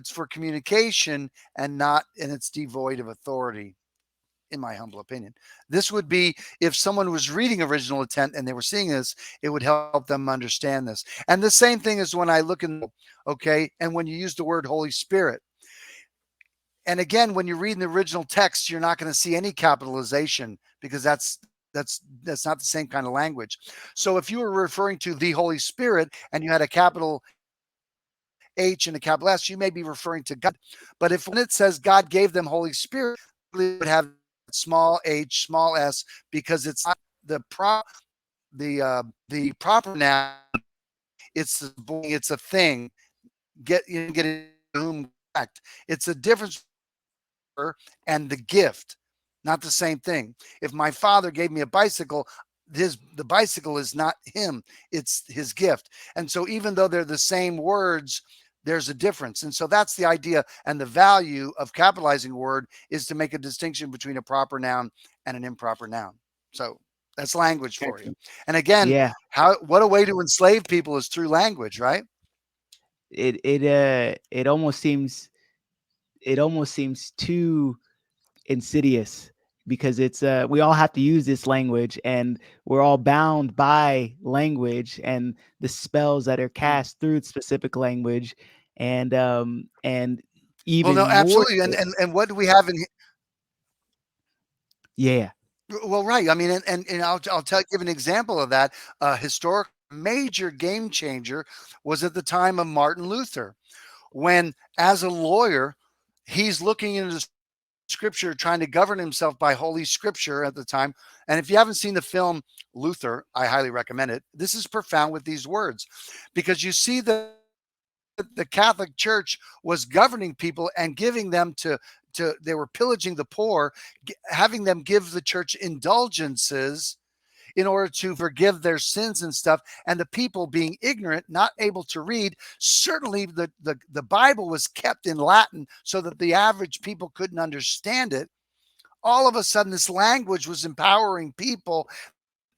for communication and it's devoid of authority, in my humble opinion. This would be if someone was reading original intent and they were seeing this, it would help them understand this. And the same thing is when I look in, okay, and when you use the word Holy Spirit. And again, when you read in the original text, you're not going to see any capitalization because that's not the same kind of language. So if you were referring to the Holy Spirit and you had a capital H and a capital S, you may be referring to God. But if when it says God gave them Holy Spirit, it would have small h, small s, because it's not the proper noun. It's a thing. Get whom correct. It's a difference and the gift, not the same thing. If my father gave me a bicycle, the bicycle is not him, it's his gift. And so even though they're the same words, there's a difference. And so that's the idea, and the value of capitalizing a word is to make a distinction between a proper noun and an improper noun. So that's language for you. Excellent. And again, Yeah. how what a way to enslave people is through language, right? It almost seems too insidious because it's we all have to use this language, and we're all bound by language and the spells that are Mm. cast through specific language, and Well, even no, more absolutely. And so. and what do we have in Yeah. Well, right. I mean, and I'll give an example of that. Historic major game changer was at the time of Martin Luther, when, as a lawyer, he's looking into scripture, trying to govern himself by Holy Scripture at the time. And if you haven't seen the film Luther, I highly recommend it. This is profound with these words, because you see that the Catholic Church was governing people and giving them to they were pillaging the poor, having them give the church indulgences in order to forgive their sins and stuff. And the people, being ignorant, not able to read, certainly the Bible was kept in Latin so that the average people couldn't understand it. All of a sudden, this language was empowering people,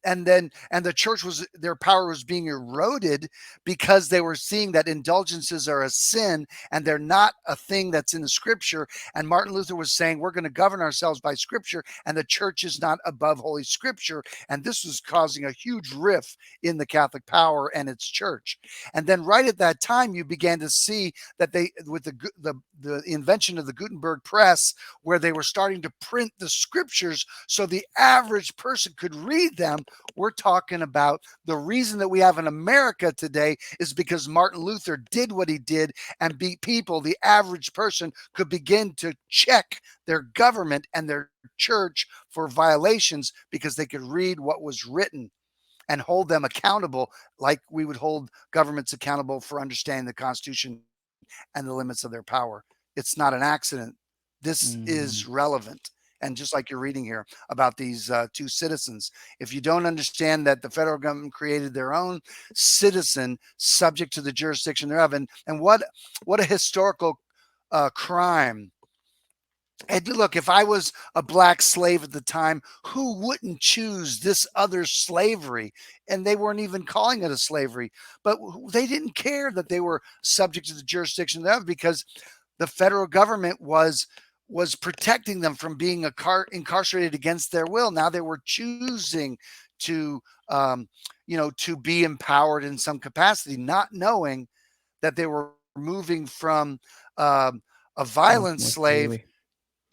and the church was, their power was being eroded because they were seeing that indulgences are a sin and they're not a thing that's in the scripture. And Martin Luther was saying, we're going to govern ourselves by scripture, and the church is not above holy scripture. And this was causing a huge rift in the Catholic power and its church. And then right at that time, you began to see that they, with the invention of the Gutenberg press, where they were starting to print the scriptures so the average person could read them. We're talking about the reason that we have in America today is because Martin Luther did what he did, and people, the average person, could begin to check their government and their church for violations because they could read what was written and hold them accountable, like we would hold governments accountable for understanding the Constitution and the limits of their power. It's not an accident. This is Mhm. relevant. And just like you're reading here about these two citizens, if you don't understand that the federal government created their own citizen subject to the jurisdiction thereof, and what a historical crime. And look, if I was a black slave at the time, who wouldn't choose this other slavery? And they weren't even calling it a slavery, but they didn't care that they were subject to the jurisdiction thereof, because the federal government was protecting them from being incarcerated against their will. Now they were choosing to to be empowered in some capacity, not knowing that they were moving from a Much violent more slave slavery.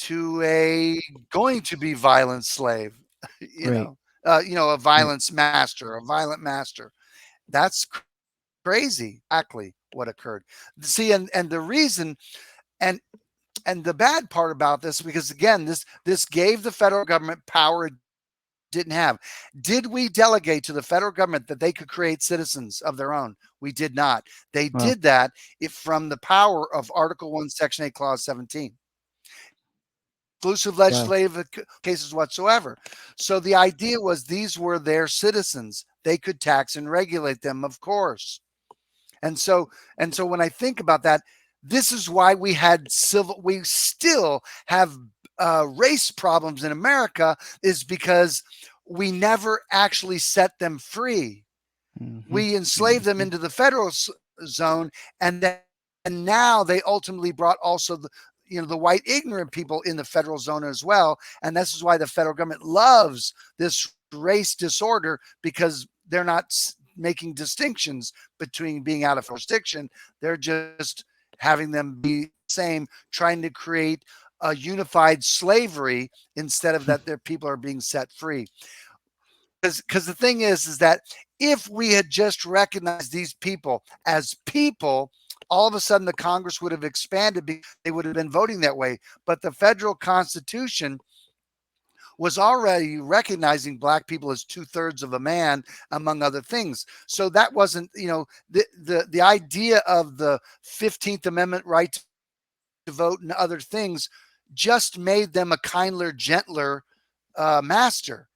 to a going to be violent slave, Right. a Right. violence master, a violent master. That's crazy. Exactly what occurred. See, and the reason, and and the bad part about this, because again, this gave the federal government power it didn't have. Did we delegate to the federal government that they could create citizens of their own? We did not. They Well, did that from the power of Article 1, Section 8, Clause 17. Exclusive well. legislative cases whatsoever. So the idea was these were their citizens. They could tax and regulate them, of course. And so when I think about that, this is why we still have race problems in America, is because we never actually set them free. Mhm. We enslaved them Mhm. into the federal zone, and then now they ultimately brought also the white ignorant people in the federal zone as well. And this is why the federal government loves this race disorder, because they're not making distinctions between being out of jurisdiction. They're just having them be the same, trying to create a unified slavery instead of that their people are being set free. Because the thing is that if we had just recognized these people as people, all of a sudden the Congress would have expanded because they would have been voting that way. But the federal Constitution was already recognizing black people as 2/3 of a man, among other things. So that wasn't, the idea of the 15th Amendment right to vote and other things just made them a kinder, gentler master.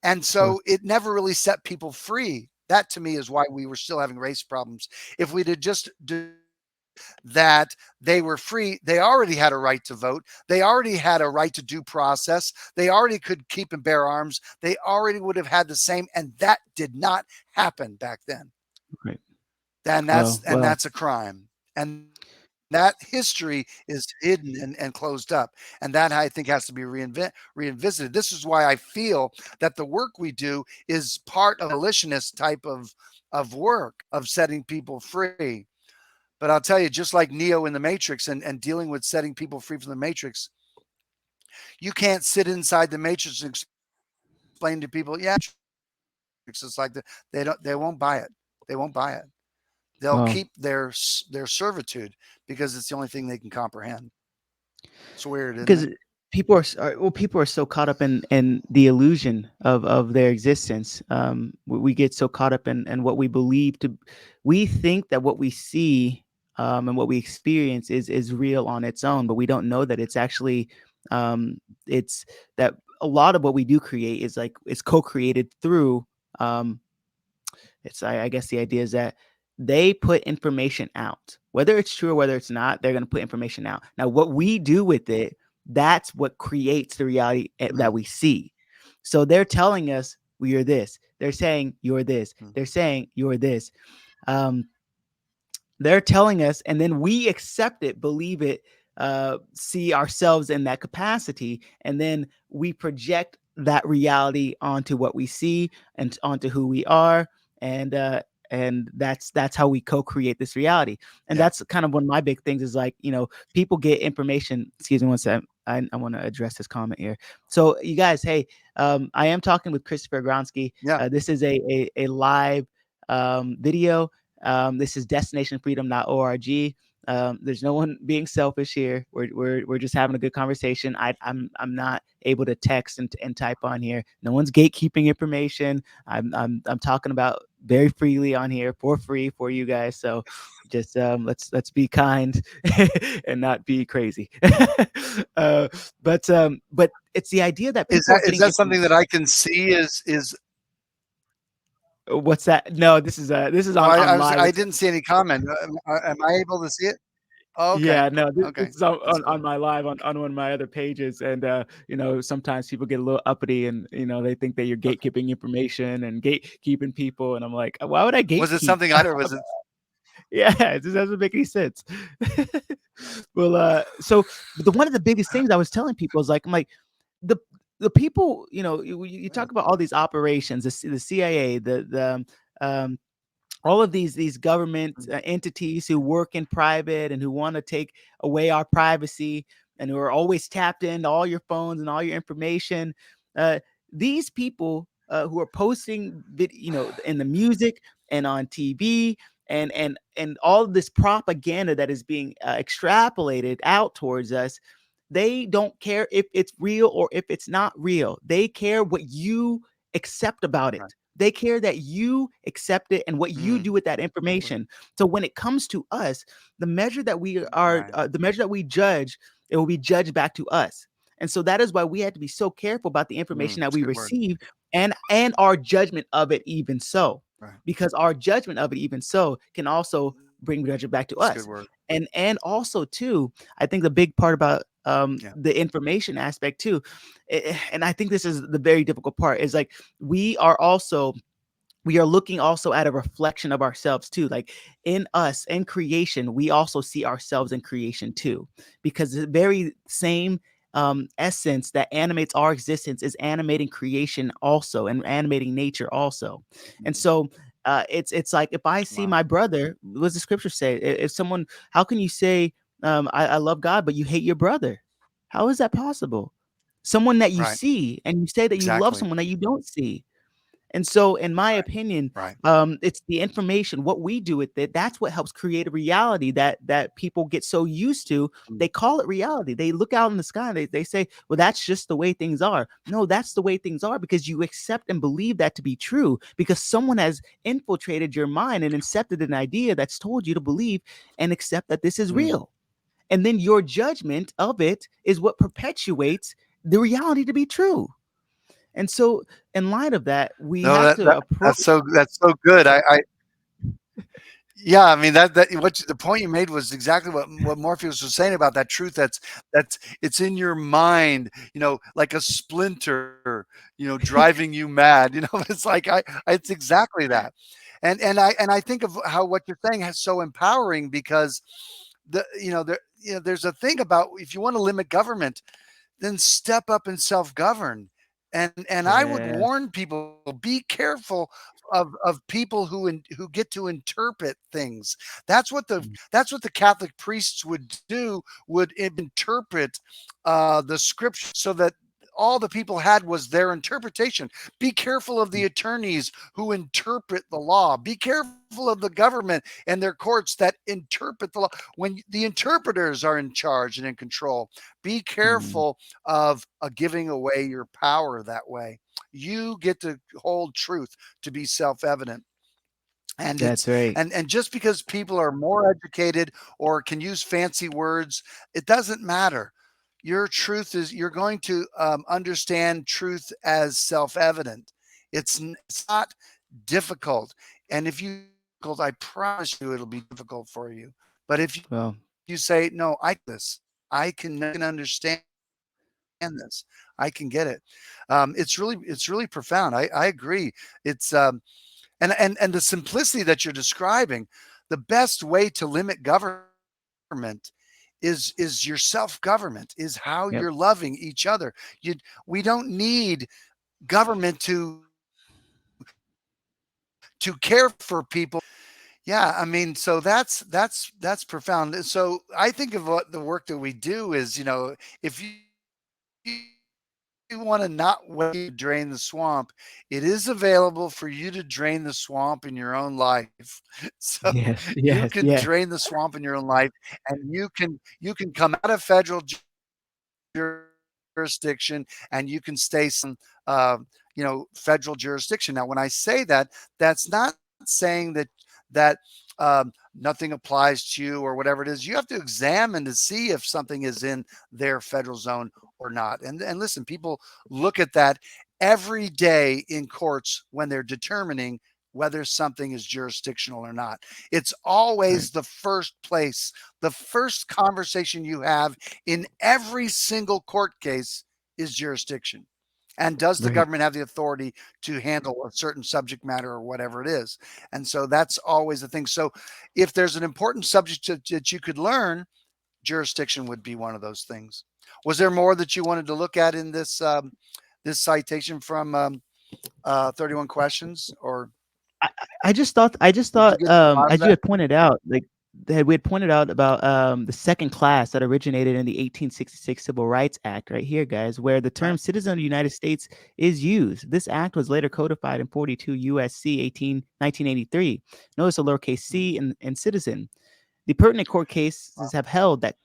And Sure. so it never really set people free. That to me is why we were still having race problems. If we'd have just that they were free, they already had a right to vote. They already had a right to due process. They already could keep and bear arms. They already would have had the same. And that did not happen back then. Right. And Well, well, that's a crime. And that history is hidden and closed up. And that I think has to be reinvisited. This is why I feel that the work we do is part of abolitionist type of work of setting people free. But I'll tell you, just like Neo in the Matrix and dealing with setting people free from the Matrix, you can't sit inside the Matrix and explain to people, yeah, it's like they won't buy it. They won't buy it. They'll well, keep their servitude because it's the only thing they can comprehend. It's weird, isn't because it? people are so caught up in the illusion of their existence. We get so caught up in what we believe to, we think that what we see, and what we experience is real on its own, but we don't know that it's actually, it's that a lot of what we do create is like it's co-created through, um, it's I guess the idea is that they put information out, whether it's true or whether it's not. They're going to put information out. Now, what we do with it, that's what creates the reality that Mm, we see. So they're telling us we are this. They're saying you're this. mm. They're saying you're this. Um, they're telling us, and then we accept it, believe it, see ourselves in that capacity, and then we project that reality onto what we see and onto who we are, and that's how we co-create this reality. And Yeah, that's kind of one of my big things is like, people get information. Excuse me one second. I want to address this comment here. So you guys, hey, I am talking with Christopher Gronsky. yeah. This is a live video. This is destinationfreedom.org. There's no one being selfish here. We're just having a good conversation. I'm not able to text and type on here. No one's gatekeeping information. I'm talking about very freely on here for free for you guys. So just let's be kind and not be crazy. uh, but it's the idea that Is people are that is getting that something that I can see? Is what's that? No, this is oh, on live. I didn't see any comment. Am I able to see it? Oh, okay, Yeah, no, this okay, is on, that's on cool. my live on one of my other pages, and sometimes people get a little uppity, and they think that you're Okay. gatekeeping information and gatekeeping people, and I'm like, why would I Was it gatekeep? something I or was it? Yeah, it just doesn't make any sense. Well, so the one of the biggest things I was telling people is like, I'm like, the the people, you talk about all these operations, the CIA, the all of these government entities who work in private and who want to take away our privacy and who are always tapped into all your phones and all your information. uh, these people who are posting in the music and on TV and all of this propaganda that is being extrapolated out towards us, they don't care if it's real or if it's not real. They care what you accept about Right. it. They care that you accept it and what you Mm, do with that right. information. So when it comes to us, Right. the measure that we judge, it will be judged back to us. And so that is why we have to be so careful about the information that It's a we good word. receive, and our judgment of it even so. Right. Because our judgment of it even so can also bring judgment back to It's a good us. word. And also too, I think the big part about Yeah. the information aspect too, and I think this is the very difficult part, is like we are also we are looking also at a reflection of ourselves too. Like in us in creation, we also see ourselves in creation too, because the very same essence that animates our existence is animating creation also and animating nature also. And Mhm. so it's like if I see Wow. my brother, what does the scripture say? If someone, how can you say I love God but you hate your brother? How is that possible? Someone that you Right. see, and you say that you love Exactly. someone that you don't see. And so, in my Right. opinion, Right. it's the information, what we do with it. That's what helps create a reality that people get so used to. Mm, They call it reality. They look out in the sky. They say, "Well, that's just the way things are." No, that's the way things are because you accept and believe that to be true. Because someone has infiltrated your mind and accepted an idea that's told you to believe and accept that this is mm. real. And then your judgment of it is what perpetuates the reality to be true. And so, in light of that, we No, have that to that approach. that's so good. I Yeah, I mean the point you made was exactly what Morpheus was saying about that truth that's it's in your mind, like a splinter, driving you mad. It's like it's exactly that. And I think of how what you're saying is so empowering because there's a thing about if you want to limit government, then step up and self-govern. And I would Yeah. warn people, be careful of people who get to interpret things. Mm. That's what the Catholic priests would do, would interpret the scripture so that all the people had was their interpretation. Be careful of the attorneys who interpret the law. Be careful of the government and their courts that interpret the law. When the interpreters are in charge and in control, be Mm. careful of giving away your power that way. You get to hold truth to be self-evident. And it's That's right. and just because people are more educated or can use fancy words, it doesn't matter. Your truth is you're going to understand truth as self-evident. It's not difficult. And if you I promise you it'll be difficult for you. But if you Well, say, no, I can understand this. I can get it. It's really profound. I agree. It's and the simplicity that you're describing, the best way to limit government is your self-government, is how you're yep. loving each other. You We don't need government to care for people. Yeah, I mean, so that's profound. So I think of what the work that we do is, if you want to not wait to drain the swamp, it is available for you to drain the swamp in your own life. So you can Yes. drain the Yes. swamp in Yeah. your own life, and you can come out of federal jurisdiction and you can stay federal jurisdiction. Now, when I say that, that's not saying that nothing applies to you or whatever it is. You have to examine to see if something is in their federal zone or not. And listen, people look at that every day in courts when they're determining whether something is jurisdictional or not. It's Right. always the first place, the first conversation you have in every single court case is jurisdiction. And does the Right. government have the authority to handle a certain subject matter or whatever it is? And so that's always the thing. So if there's an important subject that you could learn, jurisdiction would be one of those things. Was there more that you wanted to look at in this citation from 31 questions, or I, I just thought did you get to the bottom as of you that? had pointed out, like that we had pointed out about the second class that originated in the 1866 Civil Rights Act, right here, guys, where the term Right. citizen of the United States is used. This act was later codified in 42 USC 1983. Notice the lowercase c and citizen. The pertinent court cases have held that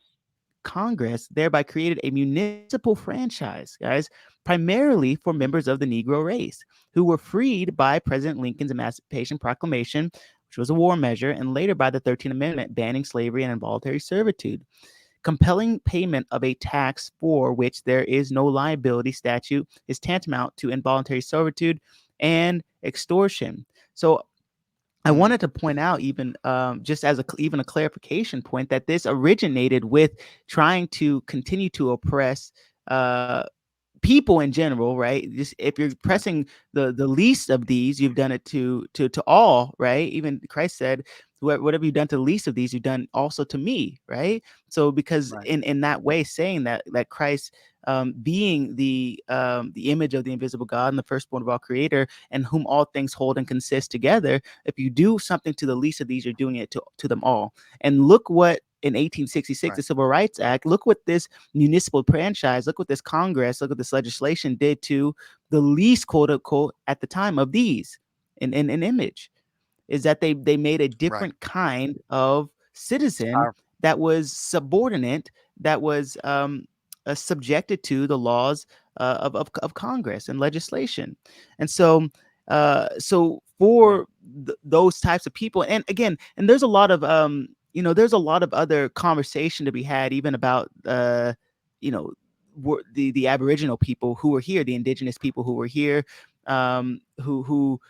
Congress thereby created a municipal franchise, guys, primarily for members of the Negro race who were freed by President Lincoln's Emancipation Proclamation, which was a war measure, and later by the 13th Amendment banning slavery and involuntary servitude. Compelling payment of a tax for which there is no liability statute is tantamount to involuntary servitude and extortion. So I Mm, wanted to point out, even just as even a clarification point, that this originated with trying to continue to oppress uh, people in general, right? Just if you're right. pressing the least of these, you've done it to all, right? Even Christ said, Whatever you've done to the least of these, you've done also to me," right? So because Right. in that way, saying that Christ, being the image of the invisible God and the firstborn of all Creator, and whom all things hold and consist together, if you do something to the least of these, you're doing it to them all. And look what in 1866, Right. the Civil Rights Act. Look what this municipal franchise, look what this Congress, look what this legislation did to the least, quote unquote, at the time of these in image, is that they made a Right. different kind of citizen Powerful. that was subordinate, that was subjected to the laws of Congress and legislation. And so so Right. for those types of people, and again, and there's a lot of there's a lot of other conversation to be had, even about you know the Aboriginal people who were here, the indigenous people who were here, um, who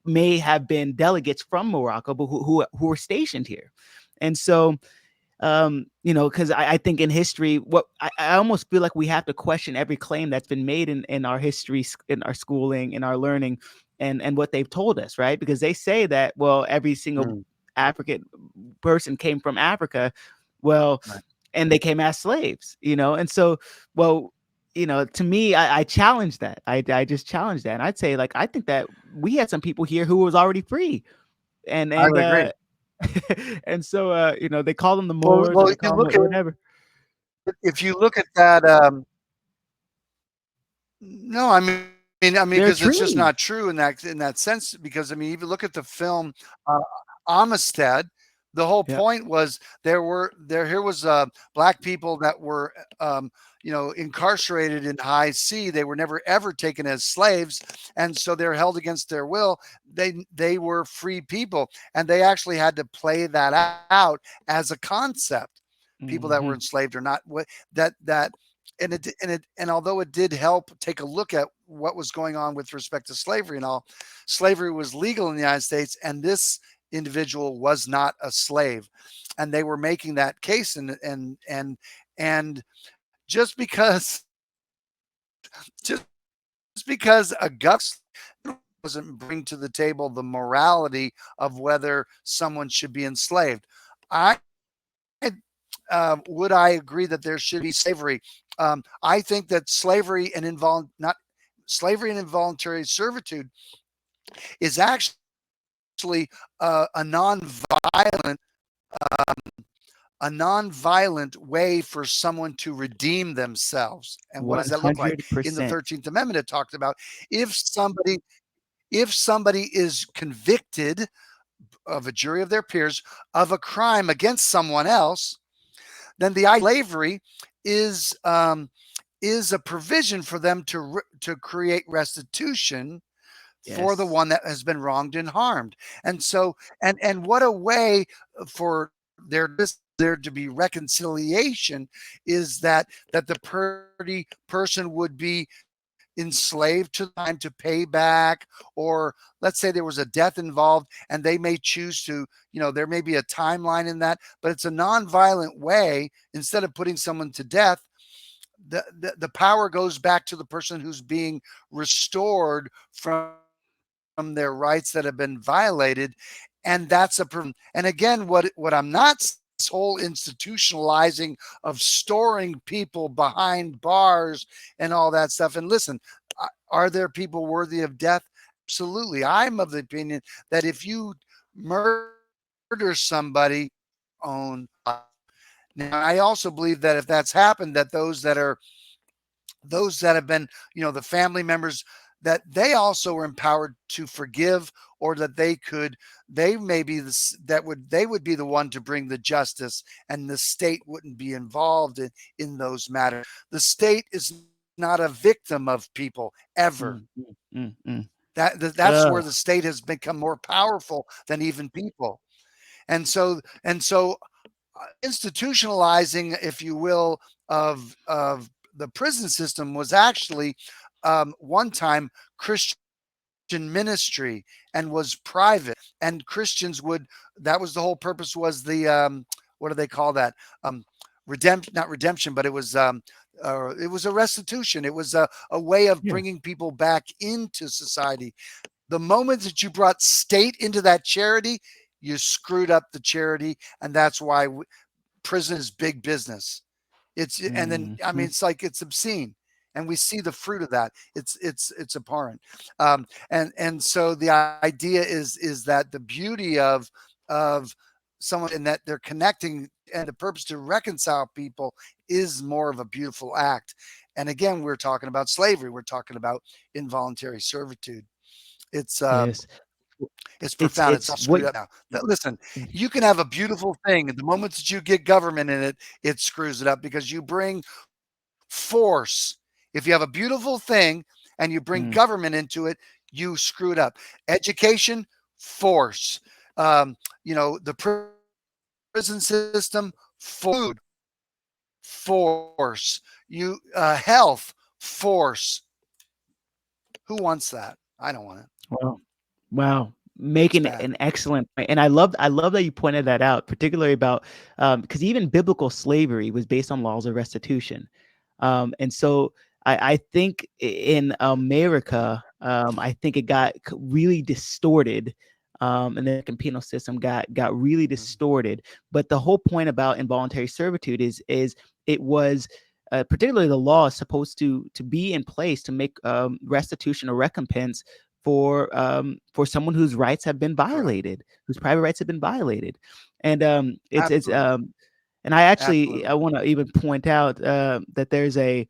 may have been delegates from Morocco, but who were stationed here. And so, because I think in history, I almost feel like we have to question every claim that's been made in our history, in our schooling, in our learning, and what they've told us, right? Because they say that, well, every single Mm, African person came from Africa, well, right. and they came as slaves, and so, well, to me, I challenge that. I just challenge that, and I'd say, like, I think that we had some people here who was already free, and I and would agree. and so they call them the Well, Moors, or well, they call them whatever. if you look at that, no, They're because it's just free. not true in that sense. Because I mean, even look at the film uh, Amistad. The whole Yeah. point was there here was black people that were incarcerated in high C. They were never ever taken as slaves, and so they're held against their will. They were free people, and they actually had to play that out as a concept. People that were Hmm. enslaved or not, that and although it did help take a look at what was going on with respect to slavery and all, slavery was legal in the United States, and this individual was not a slave, and they were making that case, and just because just because a government doesn't bring to the table the morality of whether someone should be enslaved. I would I agree that there should be slavery? I think that slavery and not slavery and involuntary servitude is actually a non-violent way for someone to redeem themselves. And what does One that look like? hundred In the percent. 13th Amendment, it talked about if somebody is convicted of a jury of their peers of a crime against someone else, then the slavery is um, is a provision for them to create restitution for the Yes. one that has been wronged and harmed. And so, and what a way for there to be reconciliation is that the person would be enslaved to the crime to pay back, or let's say there was a death involved and they may choose to, there may be a timeline in that, but it's a non-violent way. Instead of putting someone to death, the power goes back to the person who's being restored from their rights that have been violated. And that's and again, what I'm not, this whole institutionalizing of storing people behind bars and all that stuff. And listen, are there people worthy of death? Absolutely. I'm of the opinion that if you murder somebody, own life. Now, I also believe that if that's happened, that those that have been, the family members, that they also are empowered to forgive, or that they may be this, they would be the one to bring the justice, and the state wouldn't be involved in those matters. The state is not a victim of people ever. Mm, mm, mm, mm. That's where the state has become more powerful than even people. And so institutionalizing, if you will, of the prison system was actually one time Christian ministry, and was private, and Christians would, that was the whole purpose, was the what do they call that, redemption, not redemption, but it was a restitution. It was a way of Yeah. bringing people back into society. The moment that you brought state into that charity, you screwed up the charity, and that's why prison is big business. And then, I mean, Mhm. it's like, it's obscene, and we see the fruit of that. It's abhorrent. And so the idea is that the beauty of someone in that they're connecting, and the purpose to reconcile people is more of a beautiful act. And again, we're talking about slavery. We're talking about involuntary servitude. It's Yes. it's profound. It's It's all what screwed up now. Listen, you can have a beautiful thing, and the moment that you get government in it, it screws it up because you bring force. If you have a beautiful thing and you bring mm, government into it, you screw it up. Education, force. The prison system, food, force. Health, force. Who wants that? I don't want it. wow. Wow, It's making bad. an excellent point, and I love that you pointed that out, particularly about because even biblical slavery was based on laws of restitution, and so I think in America, I think it got really distorted, and the penal system got really Mhm. distorted. But the whole point about involuntary servitude is it was. Particularly, the law is supposed to be in place to make restitution or recompense for someone whose rights have been Correct. violated, whose private rights have been violated, and it's Absolutely. and I Absolutely. want to even point out that there's a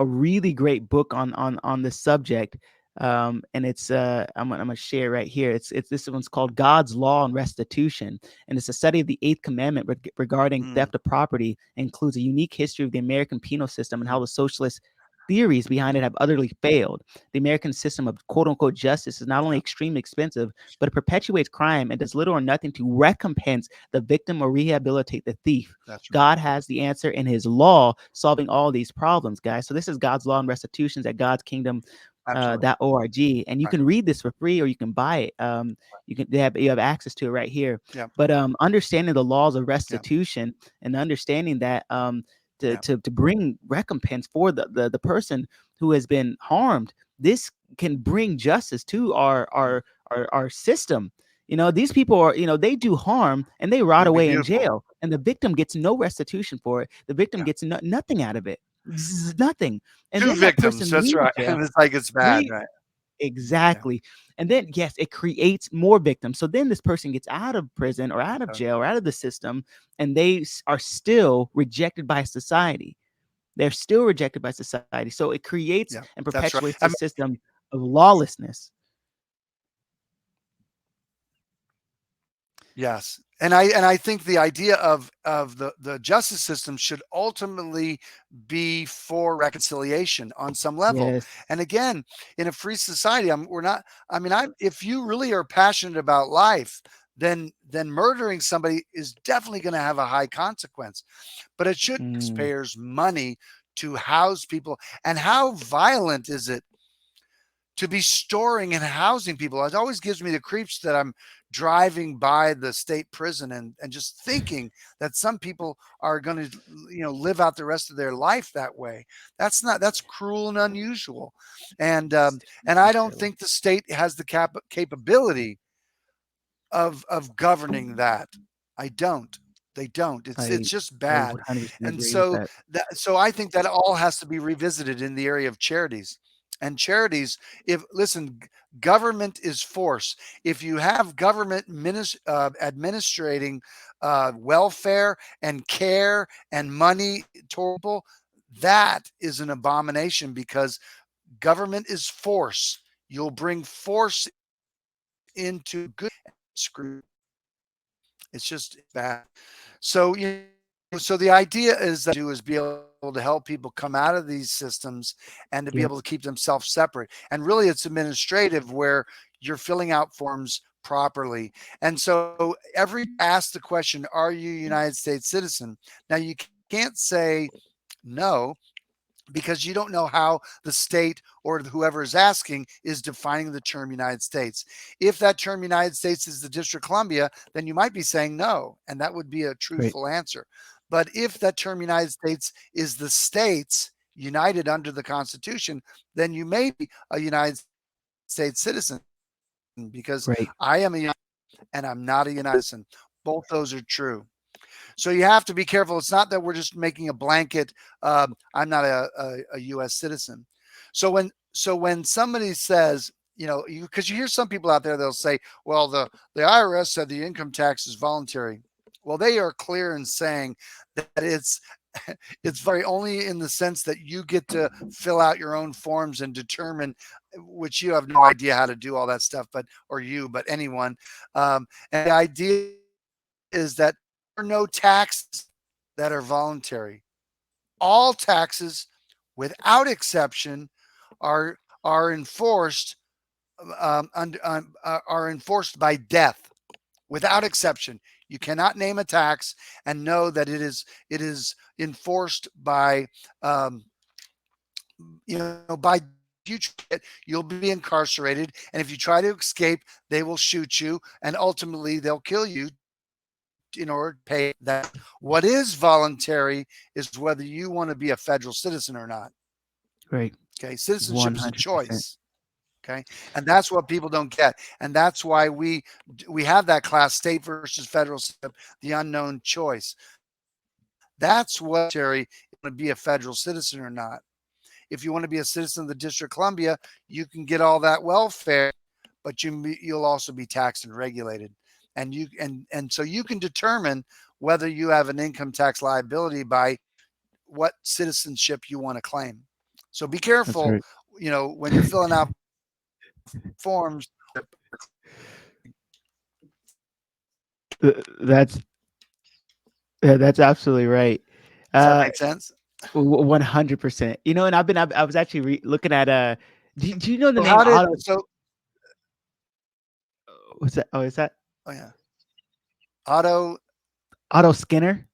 really great book on this subject, and it's I'm gonna share it right here. It's this one's called God's Law and Restitution, and it's a study of the Eighth Commandment regarding Mm, theft of property. It includes a unique history of the American penal system and mm, how the socialist theories behind it have utterly failed. The American system of quote unquote justice is not only yeah, extremely expensive, but it perpetuates crime and does little or nothing to recompense the victim or rehabilitate the thief. that's right. God has the answer in his law, solving all these problems, guys. So this is God's Law and Restitutions at God's Kingdom Absolutely. .org, and you Right. can read this for free or you can buy it. You have access to it right here. Yeah. But understanding the laws of Yeah. restitution and understanding that to, Yeah. to to bring recompense for the person who has been harmed, this can bring justice to our Mm. our our system. These people are, they do harm and they rot It'd be away in beautiful. jail, and the victim gets no restitution for it. The victim Yeah. gets nothing out of it. Nothing. And Two then that victims. person That's leaves right. jail. And it's like it's bad, Three right? Yeah. exactly. And then yes, it creates more victims. So then this person gets out of prison or out It of does. jail or out of the system, and they are still rejected by society. They're still rejected by society. So it creates Yeah. and That's right. perpetuates a system of lawlessness. Yes. And I think the idea of the justice system should ultimately be for reconciliation on some level. Yes. And again, in a free society, we're not. I mean, I if you really are passionate about life, then murdering somebody is definitely going to have a high consequence. But it should Mm, taxpayers money to house people. And how violent is it to be storing and housing people? It always gives me the creeps that I'm driving by the state prison and just thinking that some people are going to live out the rest of their life that way. That's cruel and unusual. and it's um, and I don't incredible. think the state has the capability of governing that. I don't. They don't. It's I just I bad. 100% And agree with so that. I think that all has to be revisited in the area of charities. And charities, if listen, government is force. If you have government administrating welfare and care and money toward people, that is an abomination because government is force. You'll bring force into good screw. It's just bad. So so the idea is that do is be able to help people come out of these systems and to be Yep. able to keep themselves separate. And really, it's administrative where you're filling out forms properly. And so every ask the question, "Are you a United States citizen?" Now you can't say no because you don't know how the state or whoever is asking is defining the term United States. If that term United States is the District of Columbia, then you might be saying no, and that would be a Right. truthful answer. But if that term United States is the states united under the Constitution, then you may be a United States citizen because I am a United Right. and I'm not a United citizen. Both those are true. So you have to be careful. It's not that we're just making a blanket. I'm not a U.S. citizen. So when somebody says you because you hear some people out there, they'll say, well, the IRS said the income tax is voluntary. Well, they are clear in saying that it's very only in the sense that you get to fill out your own forms and determine, which you have no idea how to do all that stuff, but anyone. And the idea is that there are no taxes that are voluntary. All taxes, without exception, are are enforced are enforced by death, without exception. You cannot name a tax and know that it is enforced by by death. If you try it, you'll be incarcerated, and if you try to escape, they will shoot you, and ultimately they'll kill you in order to pay that. What is voluntary is whether you want to be a federal citizen or not. Right. Okay, citizenship is a 100%. choice. Okay, and that's what people don't get, and that's why we have that class, state versus federal system, the unknown choice. That's what voluntary, want to be a federal citizen or not. If you want to be a citizen of the District of Columbia, you can get all that welfare, but you'll also be taxed and regulated, and so you can determine whether you have an income tax liability by what citizenship you want to claim. So be That's careful, right. when you're filling out forms. That's that's absolutely right. Does that Uh, make sense? 100%. And I was actually looking at do you know the So name how did Otto? so What's that? Oh, is that oh yeah. Auto Otto Skinner?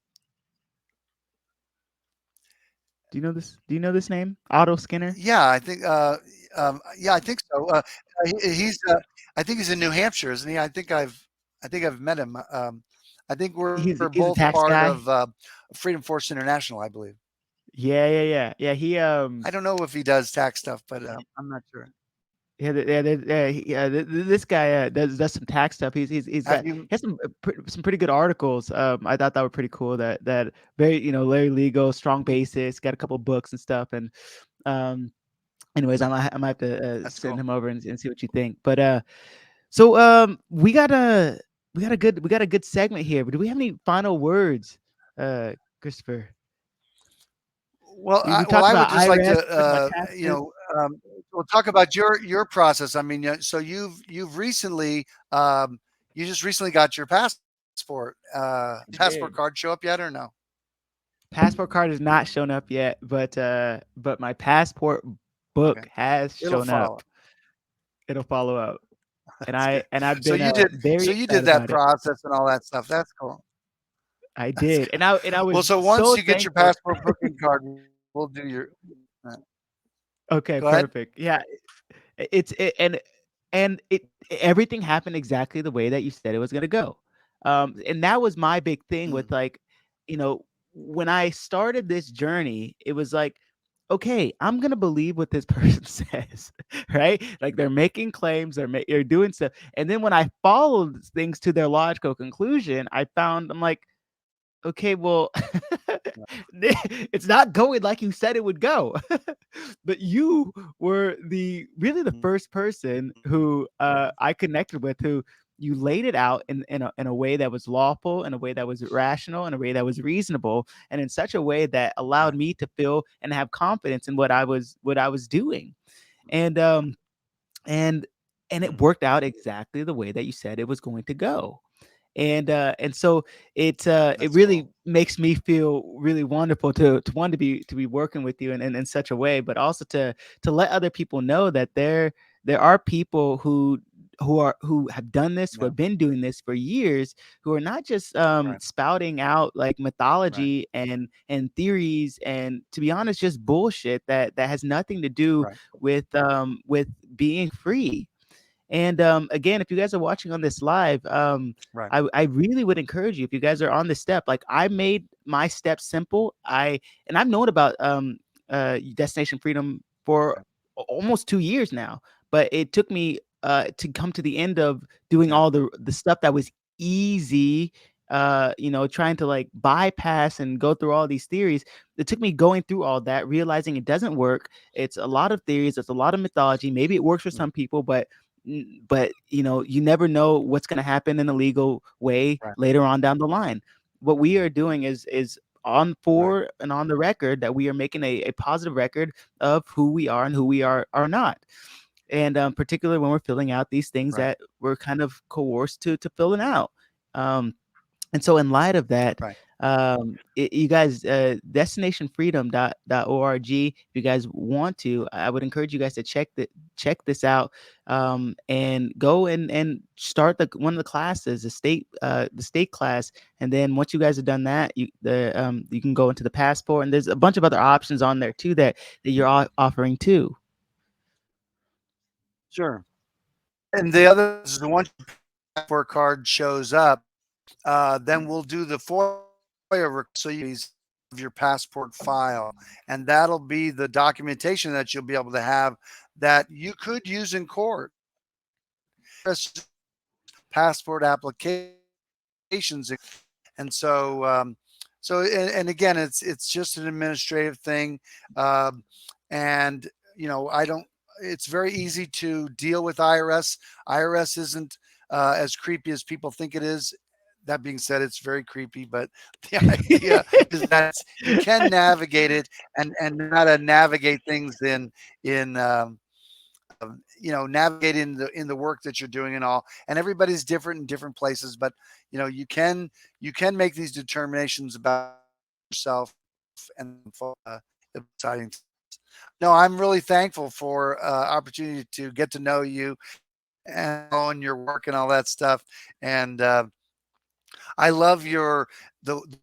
Do you know this name? Otto Skinner? yeah, yeah, I think so. He's I think he's in New Hampshire, isn't he? I think I've met him. I think we're both He's a part tax of guy. Freedom Force International, I believe. Yeah, yeah, yeah. Yeah, he I don't know if he does tax stuff, but I'm not sure. yeah, this guy does some tax stuff. Have you He has some pretty good articles. I thought that were pretty cool. That very very legal, strong basis. Got a couple books and stuff. And um, anyways, I might have to That's send cool. him over and see what you think. But so we got a good segment here. But do we have any final words, Christopher? We Well, talked I would about just like IRS. to, We talked about taxes. we'll talk about your process. I mean, so you've recently, you just recently got your passport Did. card show up yet or no? Passport card has not shown up yet, but my passport Okay, book has it'll shown up. follow. It'll follow up, That's good. and I've So been so very you did excited that about it. process and all that stuff. That's cool. I That's did, good. and I Well, was so once so you get your thankful. passport booking card, we'll do your. Uh, Okay, Go ahead. perfect. Yeah, it's it, and it everything happened exactly the way that you said it was gonna go. And that was my big thing Mm, with like, you know, when I started this journey, it was like, okay, I'm gonna believe what this person says, right? Like they're making claims, they're doing stuff, and then when I followed things to their logical conclusion, I'm like, okay, well, it's not going like you said it would go. But you were the mm, first person who I connected with, who you laid it out in a way that was lawful, in a way that was rational, in a way that was reasonable, and in such a way that allowed right. me to feel and have confidence in what I was doing. And and and it Mm, worked out exactly the way that you said it was going to go. And so it that's really cool. makes me feel really wonderful to be working with you in such a way, but also to let other people know that there are people who have done this, who Yeah. have been doing this for years, who are not just Right. spouting out like Right. mythology and theories, and to be honest, just bullshit that has nothing to do Right. with being free. And again, if you guys are watching on this live, Right. I really would encourage you, if you guys are on this step, like I made my steps simple. I've known about Destination Freedom for Right. almost 2 years now, but it took me to come to the end of doing Yeah. all the stuff that was easy trying to like bypass and go through all these theories. It took me going through all that, realizing it doesn't work. It's a lot of theories, it's a lot of mythology. Maybe it works for some people, but you never know what's going to happen in a legal way Right. later on down the line. What we are doing is on Right. for and on the record that we are making a positive record of who we are and who we are not. And particularly when we're filling out these things Right. that we're kind of coerced to filling out. And so in light of that, Right. you guys, destinationfreedom.org, if you guys want to, I would encourage you guys to check this out, and go and start one of the classes, the state class. And then once you guys have done that, you can go into the passport, and there's a bunch of other options on there too that you're offering too. Sure. And the other is once your passport card shows up, then we'll do the FOIA so you have your passport file, and that'll be the documentation that you'll be able to have that you could use in court. Passport applications, and and again, it's just an administrative thing, um, and I don't. It's very easy to deal with IRS. IRS isn't as creepy as people think it is. That being said, it's very creepy, but the idea is that you can navigate it and know how to navigate things navigate in the work that you're doing and all. And everybody's different in different places, but you can make these determinations about yourself and exciting. No, I'm really thankful for opportunity to get to know you and on your work and all that stuff. And I love the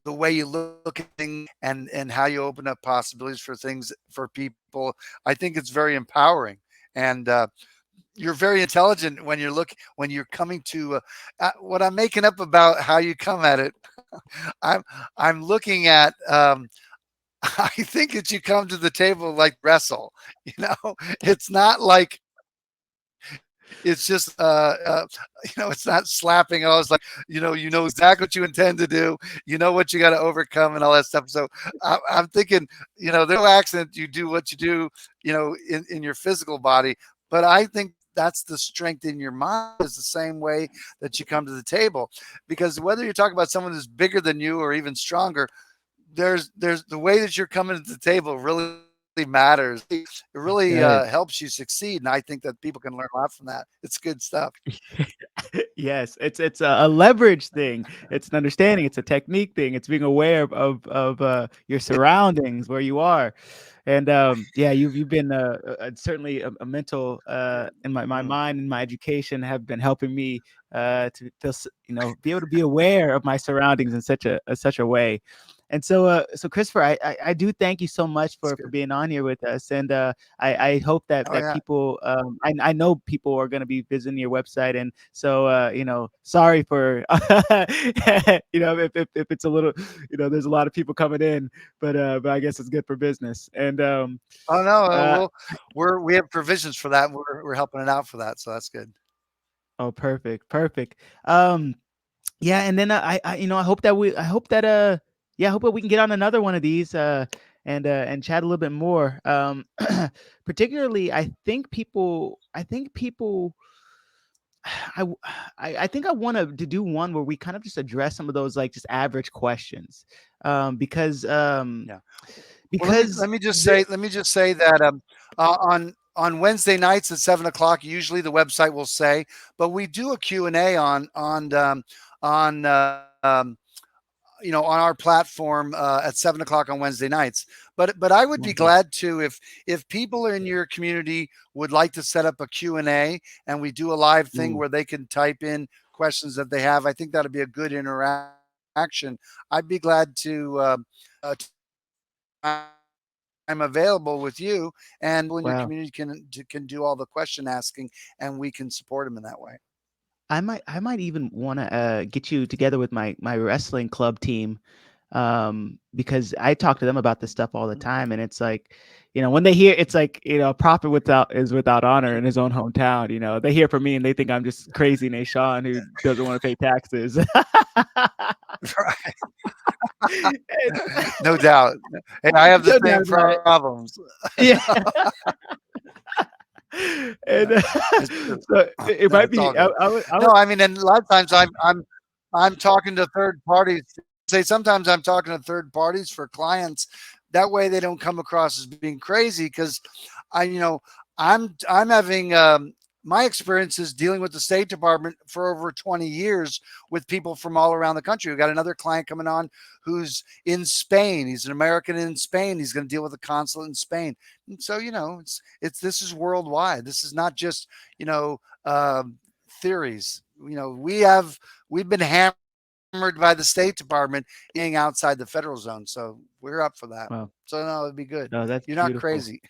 way you look at things and how you open up possibilities for things for people. I think it's very empowering. And you're very intelligent when you're coming to what I'm making up about how you come at it. I'm I'm looking at I think that you come to the table like wrestle. It's not like it's just it's not slapping. I was like, you know exactly what you intend to do. You know what you got to overcome and all that stuff. So I'm thinking, there's no accident. You do what you do, in your physical body. But I think that's the strength in your mind is the same way that you come to the table, because whether you're talking about someone who's bigger than you or even stronger, there's the way that you're coming to the table really matters. It It really does. helps you succeed, and I think that people can learn a lot from that. It's good stuff. Yes, it's a leverage thing. It's an understanding. It's a technique thing. It's being aware of your surroundings, where you are, and yeah, you've been certainly a mental in my Mm. mind and my education have been helping me to feel be able to be aware of my surroundings in such a way. And so Christopher, I do thank you so much It's for good. being on here with us, and I hope Oh that yeah. people, I know people are going to be visiting your website, and so sorry for if it's a little, there's a lot of people coming in, but I guess it's good for business. And Oh no, uh, we have provisions for that. We're helping it out for that, so that's good. oh, perfect, perfect. Um, Yeah, and then I hope that yeah, I hope that we can get on another one of these and chat a little bit more. Particularly, I think people I w- I think I want to do one where we kind of just address some of those like just average questions. Um because um Yeah. Well, because the let me just say that on Wednesday nights at 7 o'clock, usually the website will say, but we do a Q and A on on our platform at 7 o'clock on Wednesday nights. But I would be glad to if people in your community would like to set up a Q and A and we do a live thing Ooh, where they can type in questions that they have. I think that'd be a good interaction. I'd be glad I'm available with you, and when your wow. community can do all the question asking, and we can support them in that way. I might even want to get you together with my wrestling club team, because I talk to them about this stuff all the Mhm. time, and it's like, when they hear, it's like, a prophet without honor in his own hometown. They hear from me and they think I'm just crazy Nashawn who doesn't want to pay taxes. Right. And No doubt. And I have the no doubt same about it. problems. Yeah. So, And, yeah, it's true. so it No, might it's all be good. I No, would I mean, and a lot of times I'm talking to third parties. Say sometimes I'm talking to third parties for clients. That way they don't come across as being crazy because you know, I'm having my experiences dealing with the State Department for over 20 years with people from all around the country. We've got another client coming on who's in Spain. He's an American in Spain. He's going to deal with the consulate in Spain. And so, it's this is worldwide. This is not just, you know, theories. We've been hammered by the State Department being outside the federal zone. So we're up for that. well, So no, it'd be good. no, that's You're not beautiful. crazy.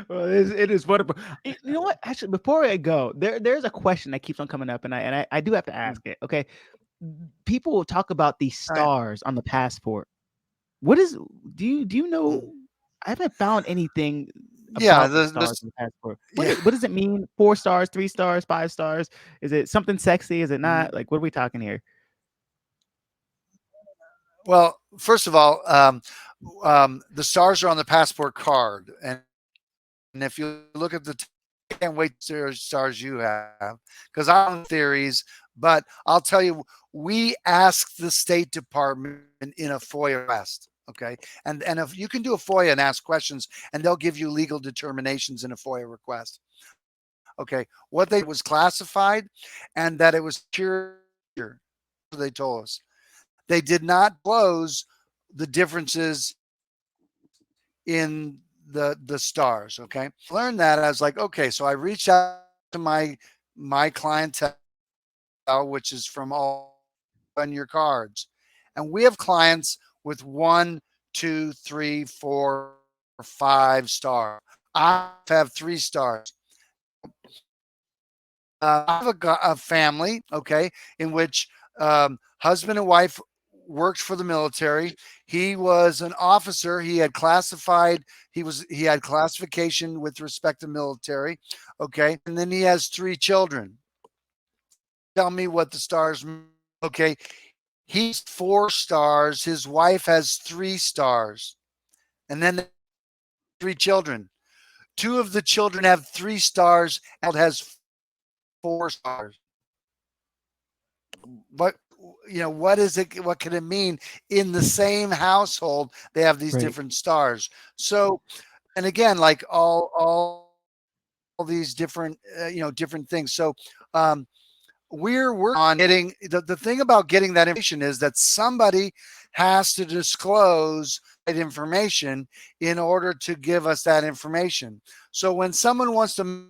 Well, it is wonderful. You know what? Actually, before I go, there's a question that keeps on coming up, and I do have to Mm. ask it. Okay, people will talk about these All right. stars on the passport. What is? Do you know? Mm. I haven't found anything Yeah, about the stars this on the passport. yeah. What does it mean? 4 stars, 3 stars, 5 stars? Is it something sexy? Is it not? Mhm. Like, what are we talking here? Well, first of all, the stars are on the passport card, and if you look at I can't wait to see the stars you have because I'm theories, but I'll tell you, we ask the State Department in a FOIA request. Okay. And if you can do a FOIA and ask questions, and they'll give you legal determinations in a FOIA request. Okay. What they was classified and that it was secure. They told us. They did not close the differences in the stars. Okay. Learned that I was like, okay, so I reached out to my clientele, which is from all on your cards. And we have clients with 1, 2, 3, 4, 5 stars. I have 3 stars. I have a family, okay, in which husband and wife worked for the military. He was an officer. He had classified. He had classification with respect to military, okay, and then he has 3 children. Tell me what the stars mean. Okay, he's 4 stars. His wife has 3 stars, and then 3 children. 2 of the children have 3 stars, and has 4 stars. What what is it? What can it mean? In the same household, they have these Right. different stars. So, and again, like all these different different things. So, um, we're working on getting the thing about getting that information is that somebody has to disclose that information in order to give us that information. So when someone wants to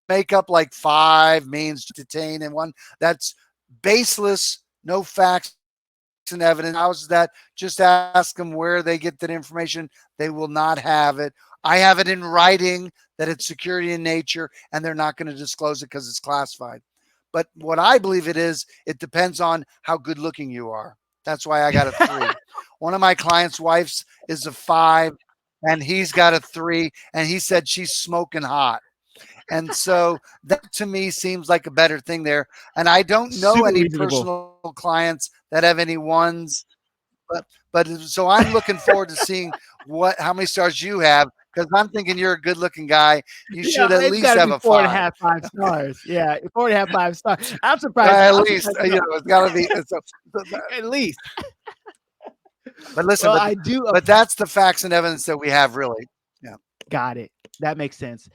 make up like 5 means detain and one, that's baseless, no facts and evidence. How's that? Just ask them where they get that information. They will not have it. I have it in writing that it's security in nature, and they're not going to disclose it because it's classified. But what I believe it is, it depends on how good looking you are. That's why I got a 3. One of my clients' wives is a 5, and he's got a 3, and he said she's smoking hot. And so that to me seems like a better thing there. And I don't know Super any reasonable. personal clients that have any ones, but so I'm looking forward to seeing what how many stars you have because I'm thinking you're a good looking guy. You should Yeah, at it's least gotta have be a four and a 5. half, 5 stars. Yeah, 4.5, 5 stars. I'm surprised. At I'm least surprised you don't. it's got to be. At least. But listen, Well, I do but that's the facts and evidence that we have, really. Yeah. got it. That makes sense.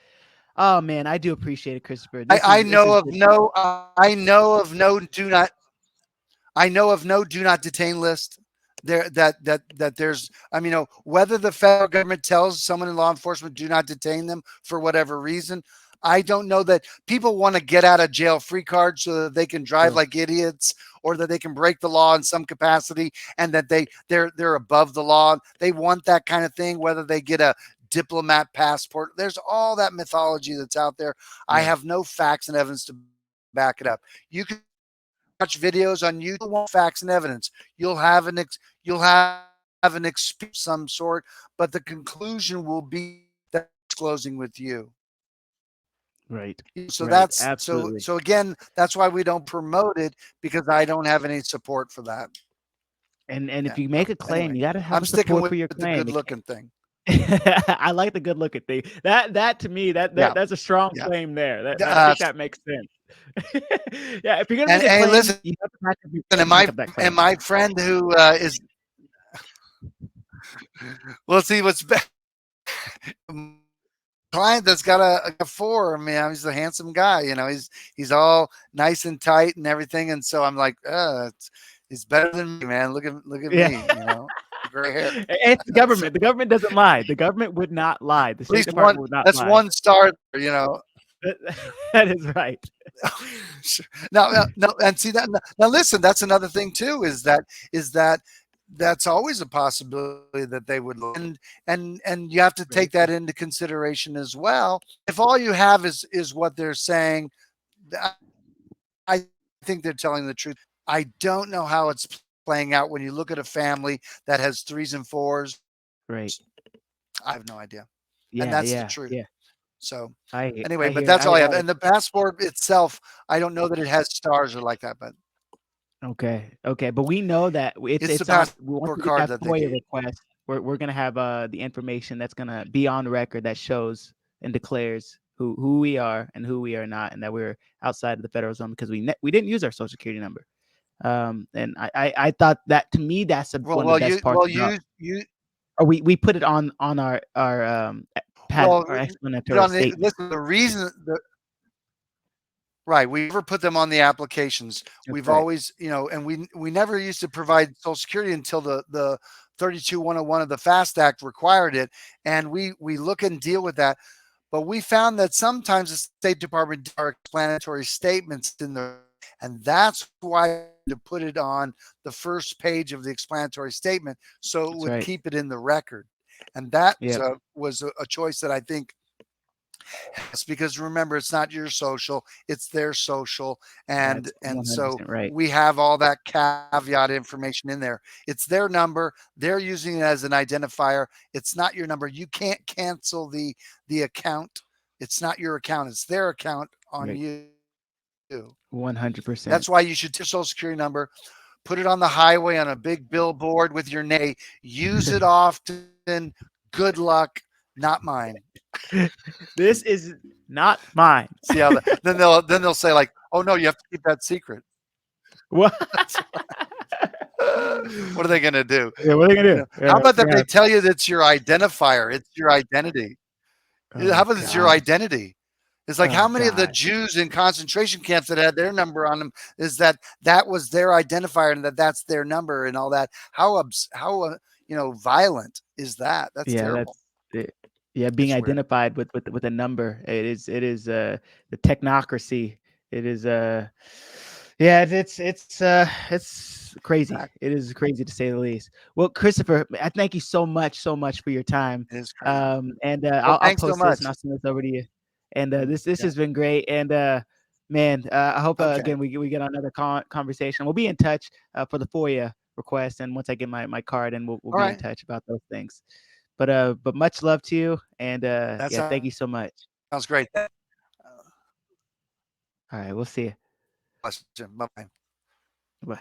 Oh man, I do appreciate it, Christopher. I, This I is this know is of no. I know of no do not I know of no do not detain list there that there's I mean, whether the federal government tells someone in law enforcement do not detain them for whatever reason, I don't know that people want to get out of jail free card so that they can drive sure. like idiots or that they can break the law in some capacity and that they're above the law. They want that kind of thing, whether they get a diplomat passport. There's all that mythology that's out there. I Yeah. have no facts and evidence to back it up. You can watch videos on YouTube, want facts and evidence. You'll have an experience of some sort, but the conclusion will be that disclosing with you. Right. So Right. that's Absolutely. so again, that's why we don't promote it, because I don't have any support for that. And if Yeah. you make So a claim, anyway, you gotta have I'm a sticking support with for your the claim. good It looking thing. I like the good looking thing. That to me, Yeah. that's a strong Yeah. claim there. I Uh, think that makes sense. Yeah, if you're gonna and make a hey, claim, listen, you have to and back up that and claim. my friend who is well, see what's client that's got a four. I mean, he's a handsome guy. He's all nice and tight and everything. And so I'm like, he's better than me, man. Look at Yeah. me. Gray hair. It's the So government. The government doesn't lie. The government would not lie. The at State least one. Department would not That's lie. one star. You know. That that is right. Sure. Now, and see that. Now, listen. That's another thing too. Is that that's always a possibility that they would and you have to Very take that true. into consideration as well. If all you have is what they're saying, I think they're telling the truth. I don't know how it's playing out when you look at a family that has threes and fours. Right. I have no idea, and Yeah, that's the yeah, truth. yeah. So I anyway, but hear that's all I have. And the passport itself, I don't know that it has stars or like that, but okay, okay, but we know that it's the it's on once passport we get card that that they FOIA need. request, we're gonna have, the information that's gonna be on record that shows and declares who we are and who we are not, and that we're outside of the federal zone because we didn't use our Social Security number. And I thought that to me, that's Well, one of the well, best you, parts well, about you, or we put it on well, our put explanatory on the statement. listen. The reason the Right, we never put them on the applications. That's We've right. always, and we never used to provide Social Security until the 32-101 of the FAST Act required it, and we look and deal with that. But we found that sometimes the State Department are explanatory statements in the, and that's why to put it on the first page of the explanatory statement, so it That's would right. keep it in the record. And that Yep. was a choice that I think. Yes, because remember, it's not your social, it's their social, and That's so 100% right. we have all that caveat information in there. It's their number. They're using it as an identifier. It's not your number. You can't cancel the account. It's not your account. It's their account on Right. you. 100%. That's why you should take your social security number, put it on the highway on a big billboard with your name. Use it often. Good luck. Not mine. This is not mine. See how then they'll say like, "Oh no, you have to keep that secret." What? What are they going to do? Yeah, what are they gonna do? How Yeah, about that yeah. they tell you that's your identifier? It's your identity. How Oh about it's your god. identity? It's like how Oh many of the god. Jews in concentration camps that had their number on them is that was their identifier and that's their number and all that. How violent is that? That's Yeah, terrible. that's it. Yeah, being It's weird. identified with a number. It is the technocracy. It is yeah, it's crazy. Exactly. It is crazy to say the least. Well, Christopher, I thank you so much for your time. It is crazy. And Well, I'll thanks so post this and much. I'll send this over to you. And this Yeah. has been great. And man, I hope Okay. again we get another conversation. We'll be in touch for the FOIA request, and once I get my card, and we'll All be in right. touch about those things. But much love to you, and That yeah, thank you so much. sounds great. All right, we'll see you. Bye bye. Bye.